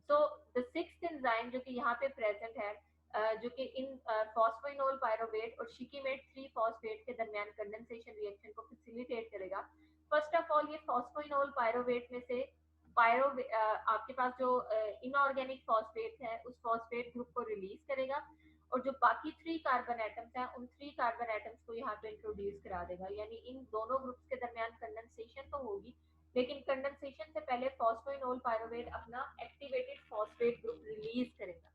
सो द सिक्स्थ एंजाइम जो कि यहाँ पे प्रेजेंट है जो कि इन फॉस्फोइनोल पायरोवेट और शिकीमेट 3 फॉस्फेट के दरमियान कंडेंसेशन रिएक्शन को फैसिलिटेट करेगा। फर्स्ट ऑफ ऑल ये फॉस्फोइनोल पायरोवेट में से पायरो आपके पास जो इनऑर्गेनिक फॉस्फेट है उस फॉस्फेट ग्रुप को रिलीज करेगा और जो बाकी 3 कार्बन एटम्स हैं उन 3 कार्बन एटम्स को यहाँ पे इंट्रोड्यूस करा देगा, यानी इन दोनों ग्रुप्स के दरमियान कंडेंसेशन तो होगी लेकिन कंडेंसेशन से पहले फॉस्फोइनोल पायरोवेट अपना एक्टिवेटेड फॉस्फेट ग्रुप रिलीज करेगा।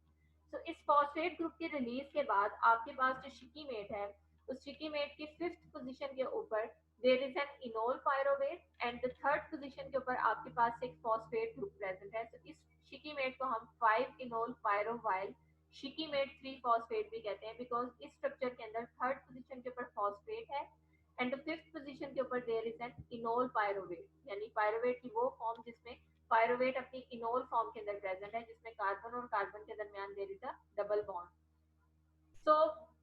तो इस फॉस्फेट ग्रुप के रिलीज के बाद आपके पास जो शिकीमेट है उस शिकीमेट की 5th पोजीशन के ऊपर there is an enol pyruvate and the 3rd position के ऊपर आपके पास एक फॉस्फेट ग्रुप प्रेजेंट है। तो इस शिकीमेट को हम 5 इनोल पायरोवाइल शिकीमेट 3 फॉस्फेट भी कहते हैं बिकॉज इस स्ट्रक्चर के अंदर 3rd पोजीशन के ऊपर फॉस्फेट है एंड द 5th पोजीशन के ऊपर there is an enol pyruvate, यानी पायरोवेट की वो फॉर्म जिसमें पायरोवेट अपनी इनोल फॉर्म के अंदर प्रेजेंट है जिसमें कार्बन और कार्बन के दरमियान there is a double bond. So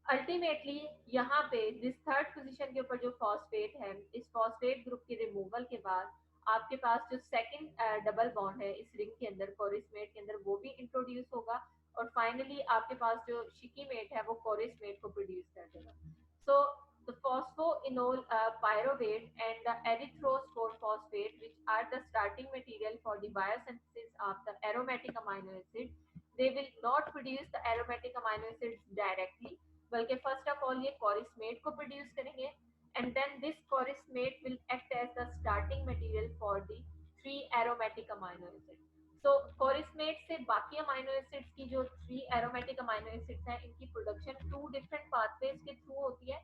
ultimately यहाँ पे दिस 3rd पोजीशन के ऊपर जो फॉस्फेट है इस फॉस्फेट ग्रुप की रिमूवल के बाद आपके पास जो सेकंड डबल बॉन्ड है इस रिंग के अंदर कोरिस्मेट के अंदर वो भी इंट्रोड्यूस होगा और फाइनली आपके पास जो शिकीमेट है वो कोरिस्मेट को प्रोड्यूस कर देगा. सो the phosphoenol pyruvate and the erythrospore phosphate, which are the starting material for the biosynthesis of the aromatic amino acid, they will not produce the aromatic amino acids directly, बल्कि first of all ये corismate को produce करेंगे, and then this corismate will act as the starting material for the three aromatic amino acids. तो कोरिस्मेट से बाकी amino acids की जो three aromatic amino acids हैं इनकी प्रोडक्शन टू डिफरेंट पाथवेज के थ्रू होती है.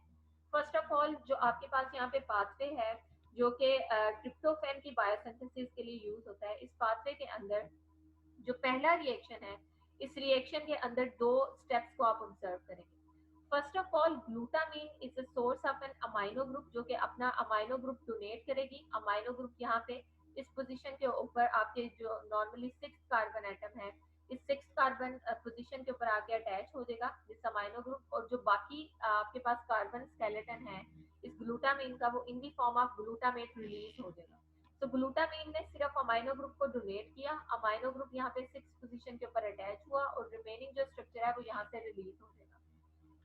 फर्स्ट ऑफ ऑल जो आपके पास यहाँ पे पाथवे है जो कि ट्रिप्टोफैन की बायोसिंथेसिस के लिए यूज होता है. इस पाथवे के अंदर जो पहला रिएक्शन है, इस रिएक्शन के अंदर दो स्टेप्स को आप ऑब्जर्व करेंगे. First of all glutamine is a source of an amino group जो कि अपना अमाइनो ग्रुप डोनेट करेगी. अमाइनो ग्रुप यहाँ पे इस पोजीशन के ऊपर आपके जो नॉर्मली 6 कार्बन एटम है इस 6 कार्बन पोजीशन के ऊपर आके अटैच हो जाएगा दिस अमाइनो ग्रुप, और जो बाकी आपके पास कार्बन स्केलेटन है इस ग्लूटामीन का वो in the form of glutamate release हो जाएगा. तो ग्लूटामीन ने सिर्फ अमाइनो ग्रुप को डोनेट किया, अमाइनो ग्रुप यहाँ पे 6 पोजीशन के ऊपर अटैच हुआ और रिमेनिंग जो स्ट्रक्चर है वो यहाँ से रिलीज हो जाएगा.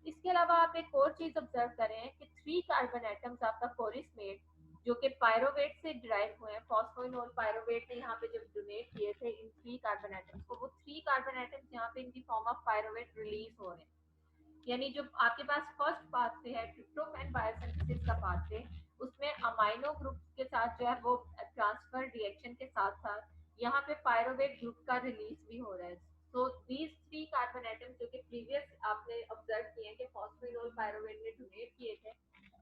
इसके अलावा आप एक और चीज ऑब्जर्व करें कि 3 कार्बन एटम्स आपका कोरिस्मेट जो कि पायरोवेट से डिराइव हुए हैं, फॉस्फोइनोल पायरोवेट ने यहाँ पे जब डोनेट किए थे इन 3 कार्बन एटम्स को, वो 3 कार्बन एटम्स यहाँ पे इनकी फॉर्म ऑफ पायरोवेट रिलीज हो रहे हैं. यानी जो आपके पास फर्स्ट पाथवे है ट्रिप्टोफैन बायोसिंथेसिस का पाथवे, उसमें अमाइनो ग्रुप के साथ जो है वो ट्रांसफर रिएक्शन के साथ साथ यहाँ पे पायरोवेट ग्रुप का रिलीज भी हो रहा है. सो दीज 3 कार्बन एटम्स जो कि प्रीवियस आपने ऑब्जर्व किए हैं कि फॉस्फोइनोल पायरोवेट ने डोनेट किए थे,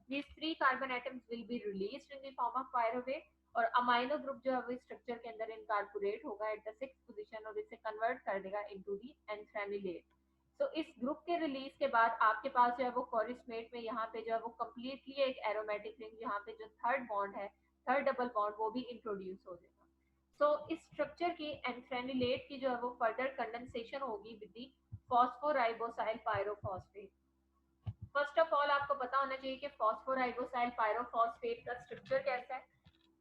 these 3 carbon atoms will be released in the form of pyruvate और अमाइनो ग्रुप जो है वो स्ट्रक्चर के अंदर इनकॉर्पोरेट होगा एट द 6th पोजीशन और इसे कन्वर्ट कर देगा इनटू दी एंथ्रेनिलेट. तो इस ग्रुप के रिलीज के बाद आपके पास जो है वो कोरिस्मेट में यहाँ पे जो है वो कम्प्लीटली एक एरोमेटिक रिंग, यहाँ पे जो थर्ड बॉन्ड है, थर्ड डबल बॉन्ड, वो भी इंट्रोड्यूस हो जाएगा. सो इस स्ट्रक्चर की एंथ्रेनिलेट की जो है वो फर्दर कंडेंसेशन होगी with the phosphoribosyl pyrophosphate. First of all आपको पता होना चाहिए कि फॉस्फोराइबोसाइल पायरोफॉस्फेट का स्ट्रक्चर कैसा है.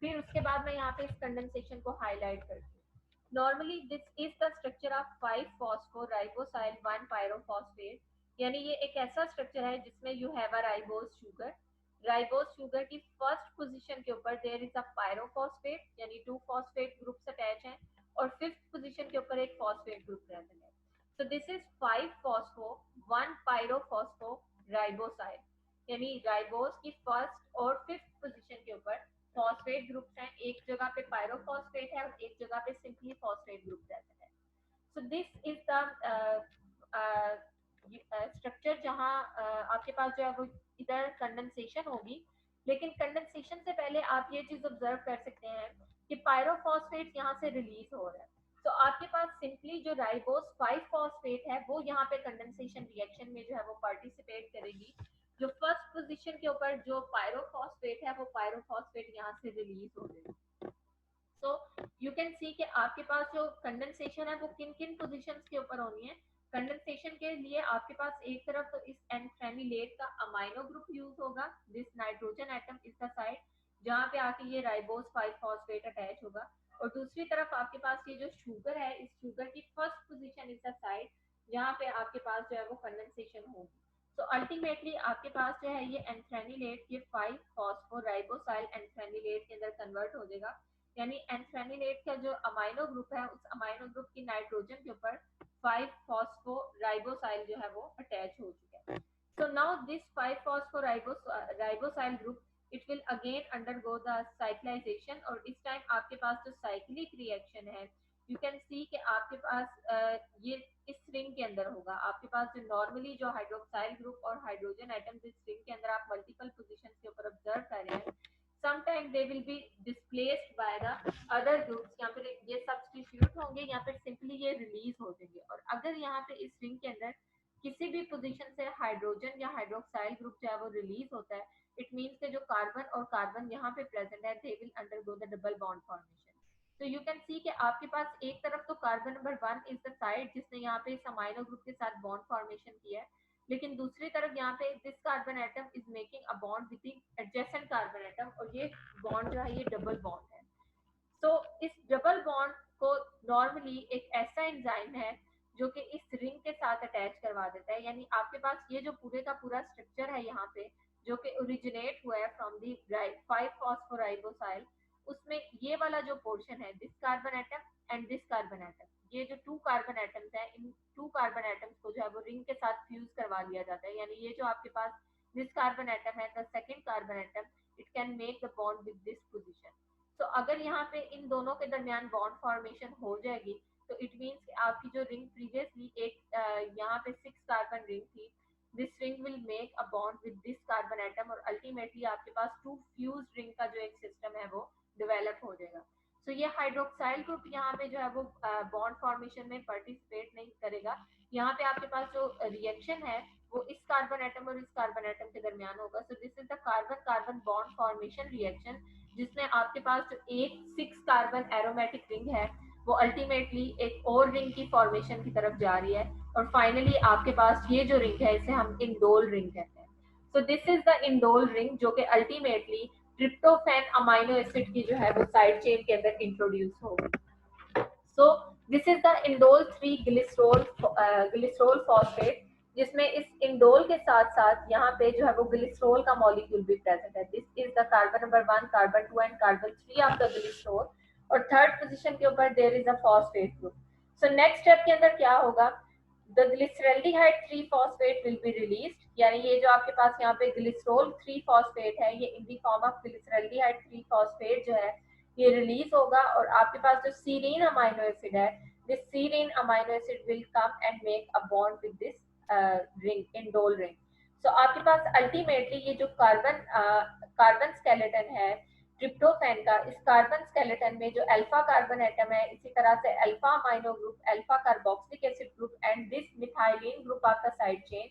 फिर उसके बाद मैं यहाँ पे इस कंडेंसेशन को हाईलाइट करती हूँ. Normally this is the structure of 5 phosphoribosyl 1 pyrophosphate. यानी ये एक ऐसा स्ट्रक्चर है जिसमें you have a ribose sugar. Ribose sugar की फर्स्ट पोजीशन के ऊपर देयर इज अ पायरोफॉस्फेट, यानी 2 फॉस्फेट ग्रुप्स अटैच हैं, और फिफ्थ पोजीशन के ऊपर एक फॉस्फेट ग्रुप प्रेजेंट है. So this is 5 phospho 1 pyrophospho राइबोसाइल, यानी राइबोस की फर्स्ट और फिफ्थ पोजीशन के ऊपर फॉस्फेट ग्रुप्स हैं. एक जगह पे पायरोफॉस्फेट है और एक जगह पे सिंपली फॉस्फेट ग्रुप प्रेजेंट है. सो दिस इज द स्ट्रक्चर जहां आपके पास जो है वो इधर कंडेंसेशन होगी. लेकिन कंडेंसेशन से पहले आप ये चीज ऑब्जर्व कर सकते हैं कि पायरोफॉस्फेट यहाँ से रिलीज हो रहा है. तो आपके पास सिंपली जो राइबोस 5 फॉस्फेट है वो यहाँ पे कंडेंसेशन रिएक्शन में जो है वो पार्टिसिपेट करेगी. जो फर्स्ट पोजीशन के ऊपर जो पायरोफॉस्फेट है वो पायरोफॉस्फेट यहाँ से रिलीज हो जाएगी. सो यू कैन सी कि आपके पास जो कंडेंसेशन है वो किन किन पोजीशंस के ऊपर होनी है. कंडेंसेशन के लिए आपके पास एक तरफ तो इस एंथ्रेनिलेट का अमाइनो ग्रुप यूज होगा, this nitrogen atom is the side जहाँ पे आके ये राइबोस 5 फॉस्फेट अटैच होगा, और दूसरी तरफ आपके पास ये जो शुगर है इस शुगर की first position is the side जहाँ पे आपके पास जो है वो कंडेंसेशन होगी. सो अल्टीमेटली आपके पास जो है ये एंथ्रेनिलेट ये 5 फॉस्फोराइबोसाइल एंथ्रेनिलेट के अंदर कन्वर्ट हो जाएगा. यानी एंथ्रेनिलेट का जो अमाइनो ग्रुप है उस अमाइनो ग्रुप की नाइट्रोजन के ऊपर 5 फॉस्फोराइबोसाइल जो है वो अटैच हो चुका है. So now this 5 phosphoribosyl group it will again undergo the cyclization, और इस टाइम आपके पास जो साइक्लिक रिएक्शन है यू कैन सी कि आपके पास ये इस रिंग के अंदर होगा. आपके पास जो नॉर्मली जो हाइड्रोक्साइल ग्रुप और हाइड्रोजन एटम इस रिंग के अंदर आप मल्टीपल पोजीशंस के ऊपर ऑब्जर्व कर रहे हैं, sometime they will be displaced by the other groups. यहाँ पर ये सब्स्टिट्यूट होंगे, यहाँ पर सिंपली ये रिलीज हो जाएंगे. और अगर यहाँ पे इस रिंग के अंदर किसी भी पोजीशन से हाइड्रोजन या हाइड्रोक्साइल ग्रुप जो है वो रिलीज होता है, इट मींस के जो कार्बन और कार्बन यहाँ पे प्रेजेंट है they will undergo the double bond formation. तो यू कैन सी कि आपके पास एक तरफ तो carbon number 1 is the side जिसने यहाँ पे इस अमाइनो ग्रुप के साथ बॉन्ड फॉर्मेशन किया है, लेकिन दूसरी तरफ यहाँ पे this carbon atom is making a bond with the adjacent carbon atom, और ये बॉन्ड जो है ये डबल बॉन्ड है. तो इस डबल बॉन्ड को नॉर्मली एक ऐसा एंजाइम है जो कि इस रिंग के साथ अटैच करवा देता है। यानी आपके पास ये जो पूरे का पूरा स्ट्रक्चर है यहाँ पे, जो कि ओरिजिनेट हुआ है फ्रॉम दी 5-फॉस्फोराइबोसाइल, उसमें ये वाला जो पोर्शन है, this carbon atom and this carbon atom, ये जो 2 कार्बन एटम्स है, इन 2 कार्बन एटम्स को जो है वो रिंग के साथ फ्यूज करवा लिया जाता है। यानी ये जो आपके पास दिस कार्बन एटम है, the second carbon atom, it can make the bond with this position. तो अगर यहाँ पे इन दोनों के दरमियान बॉन्ड फॉर्मेशन हो जाएगी, तो इट मीन्स आपकी जो रिंग प्रीवियसली एक यहाँ पे 6 कार्बन रिंग थी, this ring will make a bond with this carbon atom, और अल्टीमेटली आपके पास 2 फ्यूज रिंग का जो एक सिस्टम है वो डेवलप हो जाएगा। तो ये हाइड्रोक्साइल ग्रुप यहाँ पे जो है वो बॉन्ड फॉर्मेशन में पार्टिसिपेट नहीं करेगा। यहाँ पे आपके पास जो रिएक्शन है वो इस कार्बन एटम और इस कार्बन एटम के दरमियान होगा। सो this is the carbon carbon bond formation reaction, जिसमें आपके पास जो एक 6 कार्बन एरोमेटिक रिंग है वो अल्टीमेटली एक और रिंग की फॉर्मेशन की तरफ जा रही है, और फाइनली आपके पास ये जो रिंग है इसे हम इंडोल रिंग कहते हैं। So this is the indole ring, जो कि अल्टीमेटली ट्रिप्टोफैन अमाइनो एसिड की जो है वो साइड चेन के अंदर इंट्रोड्यूस होगी। सो this is the indole 3 glycerol phosphate, जिसमें इस इंडोल के साथ साथ यहाँ पे जो है वो ग्लिसरॉल का मॉलिक्यूल भी प्रेजेंट है। This is the carbon number 1, carbon 2 and carbon 3 of the glycerol, और थर्ड पोजीशन के ऊपर there is a phosphate group. So next step के अंदर क्या होगा, the glyceraldehyde 3 phosphate will be released, यानी ये जो आपके पास यहाँ पे ग्लिसरॉल 3 फॉस्फेट है, ये in the form of glyceraldehyde 3 phosphate जो है ये रिलीज होगा, और आपके पास जो सीरीन अमाइनो एसिड है, this serine amino acid will come and make a bond with this ring, indole ring. So आपके पास अल्टीमेटली ये जो कार्बन स्केलेटन है ट्रिप्टोफैन का, इस कार्बन स्केलेटन में जो अल्फा कार्बन एटम है, इसी तरह से alpha amino group, alpha carboxylic acid group and this methylene group of the side chain,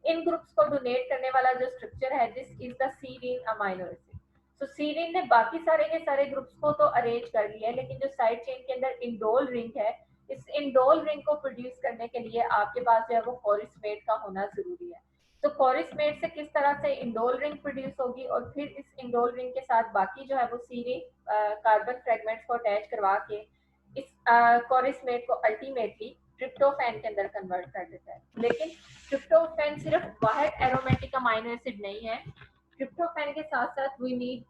इन ग्रुप्स को डोनेट करने वाला जो स्ट्रक्चर है, this is the serine amino acid. तो सीरीन ने बाकी सारे के सारे ग्रुप्स को तो अरेंज कर लिया है, लेकिन जो साइड चेन के अंदर इंडोल रिंग है, इस इंडोल रिंग को प्रोड्यूस करने के लिए आपके पास जो है वो फॉरिसमेट का होना जरूरी है। तो फॉरिसमेट से किस तरह से इंडोल रिंग प्रोड्यूस होगी, और फिर इस इंडोल रिंग के साथ बाकी जो है वो सीरीन कार्बन फ्रेगमेंट्स को अटैच करवा के इस फॉरिसमेट को अल्टीमेटली ट्रिप्टोफैन के अंदर कन्वर्ट कर देता है। लेकिन ट्रिप्टोफैन सिर्फ वाहिद एरोमेटिक अमाइनो एसिड नहीं है, ट्रिप्टोफैन के साथ साथ we need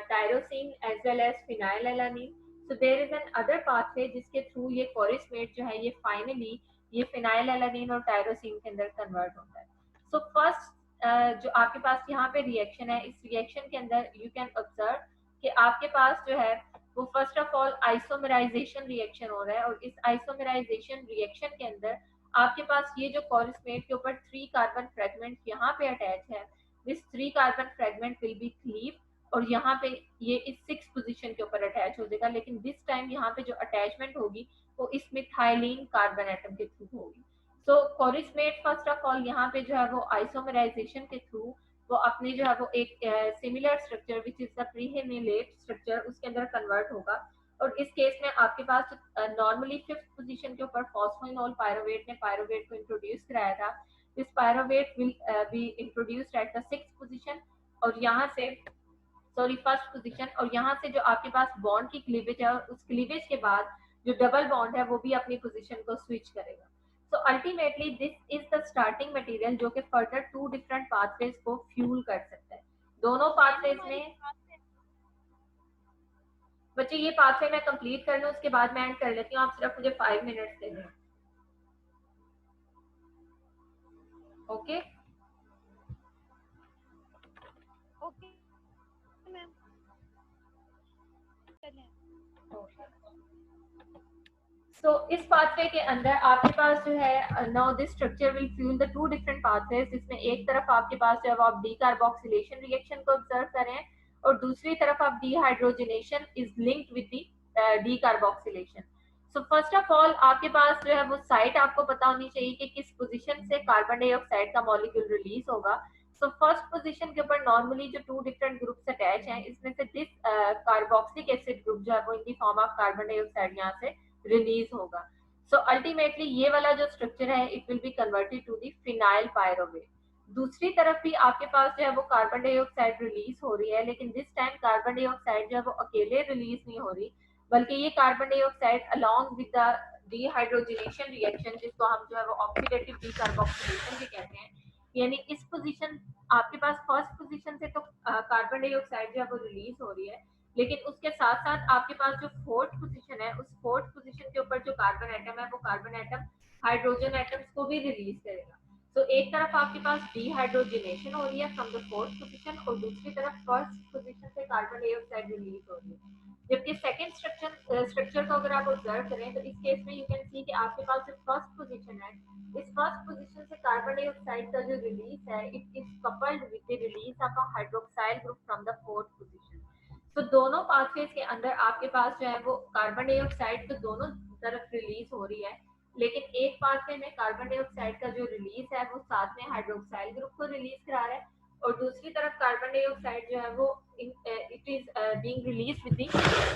tyrosine as well as phenylalanine. So there is an other pathway जिसके थ्रू ये फॉरिसमेट जो है ये फाइनली ये फिनाइलएलानिन और टायरोसिन के अंदर कन्वर्ट होता है। सो फर्स्ट जो आपके पास यहाँ पे रिएक्शन है, इस रिएक्शन के अंदर यू कैन ऑब्जर्व कि आपके पास जो है वो first of all isomerization reaction हो रहा है, और इस आइसोमराइजेशन रिएक्शन के अंदर आपके पास ये जो फॉरिसमेट के ऊपर 3 कार्बन फ्रेगमेंट यहाँ पे अटैच है, this 3 carbon fragment will be cleave, और यहाँ पे ये इस 6 पोजीशन के ऊपर अटैच हो जाएगा, लेकिन दिस टाइम यहाँ पे जो अटैचमेंट होगी वो इस मिथाइलिन कार्बन एटम के थ्रू होगी। सो फॉरिसमेट फर्स्ट ऑफ ऑल यहाँ पे जो है वो आइसोमराइजेशन के थ्रू वो अपने जो है वो एक similar structure which is the prephenate structure उसके अंदर कन्वर्ट होगा, और इस केस में आपके पास नॉर्मली 5th पोजीशन के ऊपर फॉस्फोइनोल पायरोवेट ने पायरोवेट को इंट्रोड्यूस कराया था, this pyruvate will be introduced at the 6th position, और यहाँ से सॉरी फर्स्ट पोजीशन, और यहाँ से जो आपके पास बॉन्ड की क्लीवेज है, और उस क्लीवेज के बाद जो डबल बॉन्ड है वो भी अपनी पोजीशन को स्विच करेगा। So ultimately this is the starting material जो कि फर्दर 2 डिफरेंट पाथवेज को फ्यूल कर सकता है। दोनों पाथवेज में बच्चे ये पाथवे मैं कंप्लीट कर लूँ, उसके बाद मैं एंड कर लेती हूँ, आप सिर्फ मुझे 5 मिनट्स दे दें। ओके ओके मैम, सो इस पाथवे के अंदर आपके पास जो है now this structure will fuel the 2 different pathways, जिसमें एक तरफ आपके पास जो है आप डीकार्बोक्सिलेशन रिएक्शन को ऑब्जर्व करें, और दूसरी तरफ आप dehydrogenation is linked with the decarboxylation. So first of all आपके पास जो है वो साइट आपको पता होनी चाहिए कि किस पोजीशन से कार्बन डाइऑक्साइड का मॉलिक्यूल रिलीज होगा। सो फर्स्ट पोजीशन के ऊपर नॉर्मली जो 2 डिफरेंट ग्रुप्स अटैच हैं, इसमें से दिस कार्बोक्सिलिक एसिड ग्रुप जो है वो इन the form of carbon dioxide यहाँ से रिलीज होगा। सो अल्टीमेटली ये वाला जो स्ट्रक्चर है it will be converted to the phenyl pyruvate. दूसरी तरफ भी आपके पास जो है वो कार्बन डाइऑक्साइड रिलीज हो रही है, लेकिन दिस टाइम कार्बन डाइऑक्साइड जो है वो अकेले रिलीज नहीं हो रही, बल्कि ये carbon dioxide along with the dehydrogenation reaction, जिसको हम जो है वो ऑक्सीडेटिव डीकार्बोक्सिलेशन भी कहते हैं, यानी इस पोजीशन आपके पास फर्स्ट पोजीशन से तो कार्बन डाइऑक्साइड जो है वो रिलीज हो रही है, लेकिन उसके साथ साथ आपके पास जो फोर्थ पोजीशन है, उस फोर्थ पोजीशन के ऊपर जो कार्बन एटम है वो कार्बन एटम हाइड्रोजन एटम्स को भी रिलीज करेगा। तो एक तरफ आपके पास डिहाइड्रोजनेशन हो रही है फ्रॉम द फोर्थ पोजीशन, और दूसरी तरफ फर्स्ट पोजीशन से कार्बन डाइऑक्साइड रिलीज हो रही है। जबकि सेकंड स्ट्रक्चर को अगर आप ऑब्जर्व करें तो इस केस में यू कैन सी कि आपके पास जो फर्स्ट पोजीशन है, इस फर्स्ट पोजीशन से कार्बन डाइऑक्साइड का जो रिलीज है, it is coupled with the release of a hydroxyl group from the fourth position. तो दोनों पाथवेज के अंदर आपके पास जो है वो कार्बन डाइऑक्साइड तो दोनों तरफ रिलीज हो रही है, लेकिन एक पाथवे में कार्बन डाइऑक्साइड का जो रिलीज है वो साथ में हाइड्रोक्साइल ग्रुप को रिलीज करा रहा है, और दूसरी तरफ कार्बन डाइऑक्साइड जो है वो it is being release with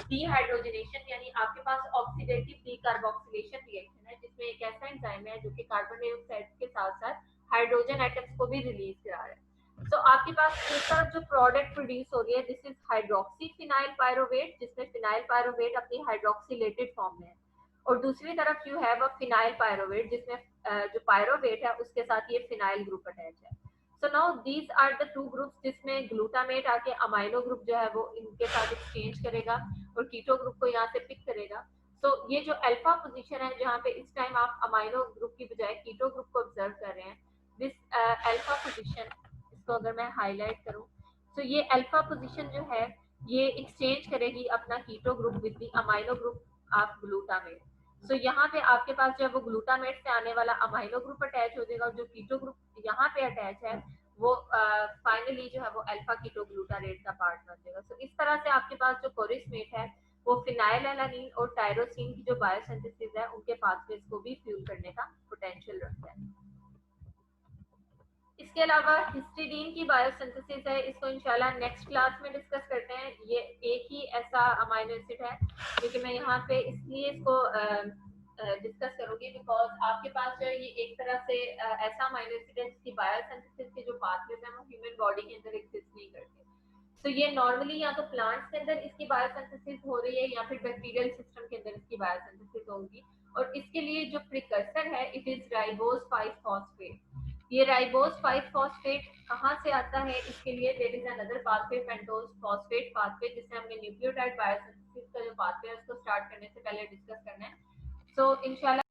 dehydrogenation, यानी आपके पास ऑक्सीडेटिव डीकार्बोक्सिलेशन रिएक्शन है, जिसमें एक ऐसा एंजाइम है जो कि कार्बन डाइऑक्साइड के साथ साथ हाइड्रोजन एटम्स को भी रिलीज करा रहा है। तो आपके पास एक तरफ जो प्रोडक्ट प्रोड्यूस हो रही है, this is hydroxy phenyl pyruvate, जिसमें फिनाइल पायरोवेट अपनी हाइड्रोक्सीलेटेड फॉर्म में है, और दूसरी तरफ you have a phenyl pyruvate, जिसमें जो पायरोवेट है उसके साथ ये फिनाइल ग्रुप अटैच है। So now these are the two groups जिसमें ग्लूटामेट आके अमाइनो ग्रुप जो है वो इनके साथ एक्सचेंज करेगा और कीटो ग्रुप को यहाँ से पिक करेगा। तो ये जो अल्फा पोजीशन है जहाँ पे इस टाइम आप अमाइनो ग्रुप की बजाय कीटो ग्रुप को ऑब्जर्व कर रहे हैं, दिस अल्फा पोजीशन, इसको अगर मैं हाईलाइट करूँ तो ये अल्फा पोजीशन जो है ये एक्सचेंज करेगी अपना keto group with the amino group of glutamate. So यहाँ पे आपके पास जो है वो ग्लूटामेट से आने वाला अमाइनो ग्रुप अटैच हो जाएगा, और जो कीटो ग्रुप यहाँ पे अटैच है वो फाइनली जो है वो अल्फा कीटो ग्लूटारेट का पार्ट बन जाएगा। सो इस तरह से आपके पास जो कोरिस्मेट है वो फिनाइल एलानिन और टायरोसिन की जो बायोसिंथेसिस है उनके पाथवेज को भी फ्यूल करने का पोटेंशियल रखता है। इसके अलावा हिस्टिडीन की बायोसिंथेसिस है, इसको इंशाल्लाह नेक्स्ट क्लास में डिस्कस करते हैं। ये एक ही ऐसा अमाइनो एसिड है जो कि मैं यहाँ पे इसलिए इसको डिस्कस करूंगी बिकॉज आपके पास जो है ये एक तरह से ऐसा अमाइनो एसिड है जिसकी बायोसिंथेसिस के जो पाथवेज हैं वो ह्यूमन बॉडी के अंदर एग्जिस्ट नहीं करते। तो ये नॉर्मली या तो प्लांट्स के अंदर इसकी बायोसिंथेसिस हो रही है या फिर बैक्टीरियल सिस्टम के अंदर इसकी बायोसिंथेसिस होगी, और इसके लिए जो प्रिकर्सर है इट इज राइबोज 5 फॉस्फेट। ये राइबोज 5 फॉस्फेट कहाँ से आता है, इसके लिए there is another pathway, pentose phosphate pathway, जिससे हमने न्यूक्लियोटाइड बायोसिंथेसिस का जो पाथवे है उसको स्टार्ट करने से पहले डिस्कस करना है। सो इंशाल्लाह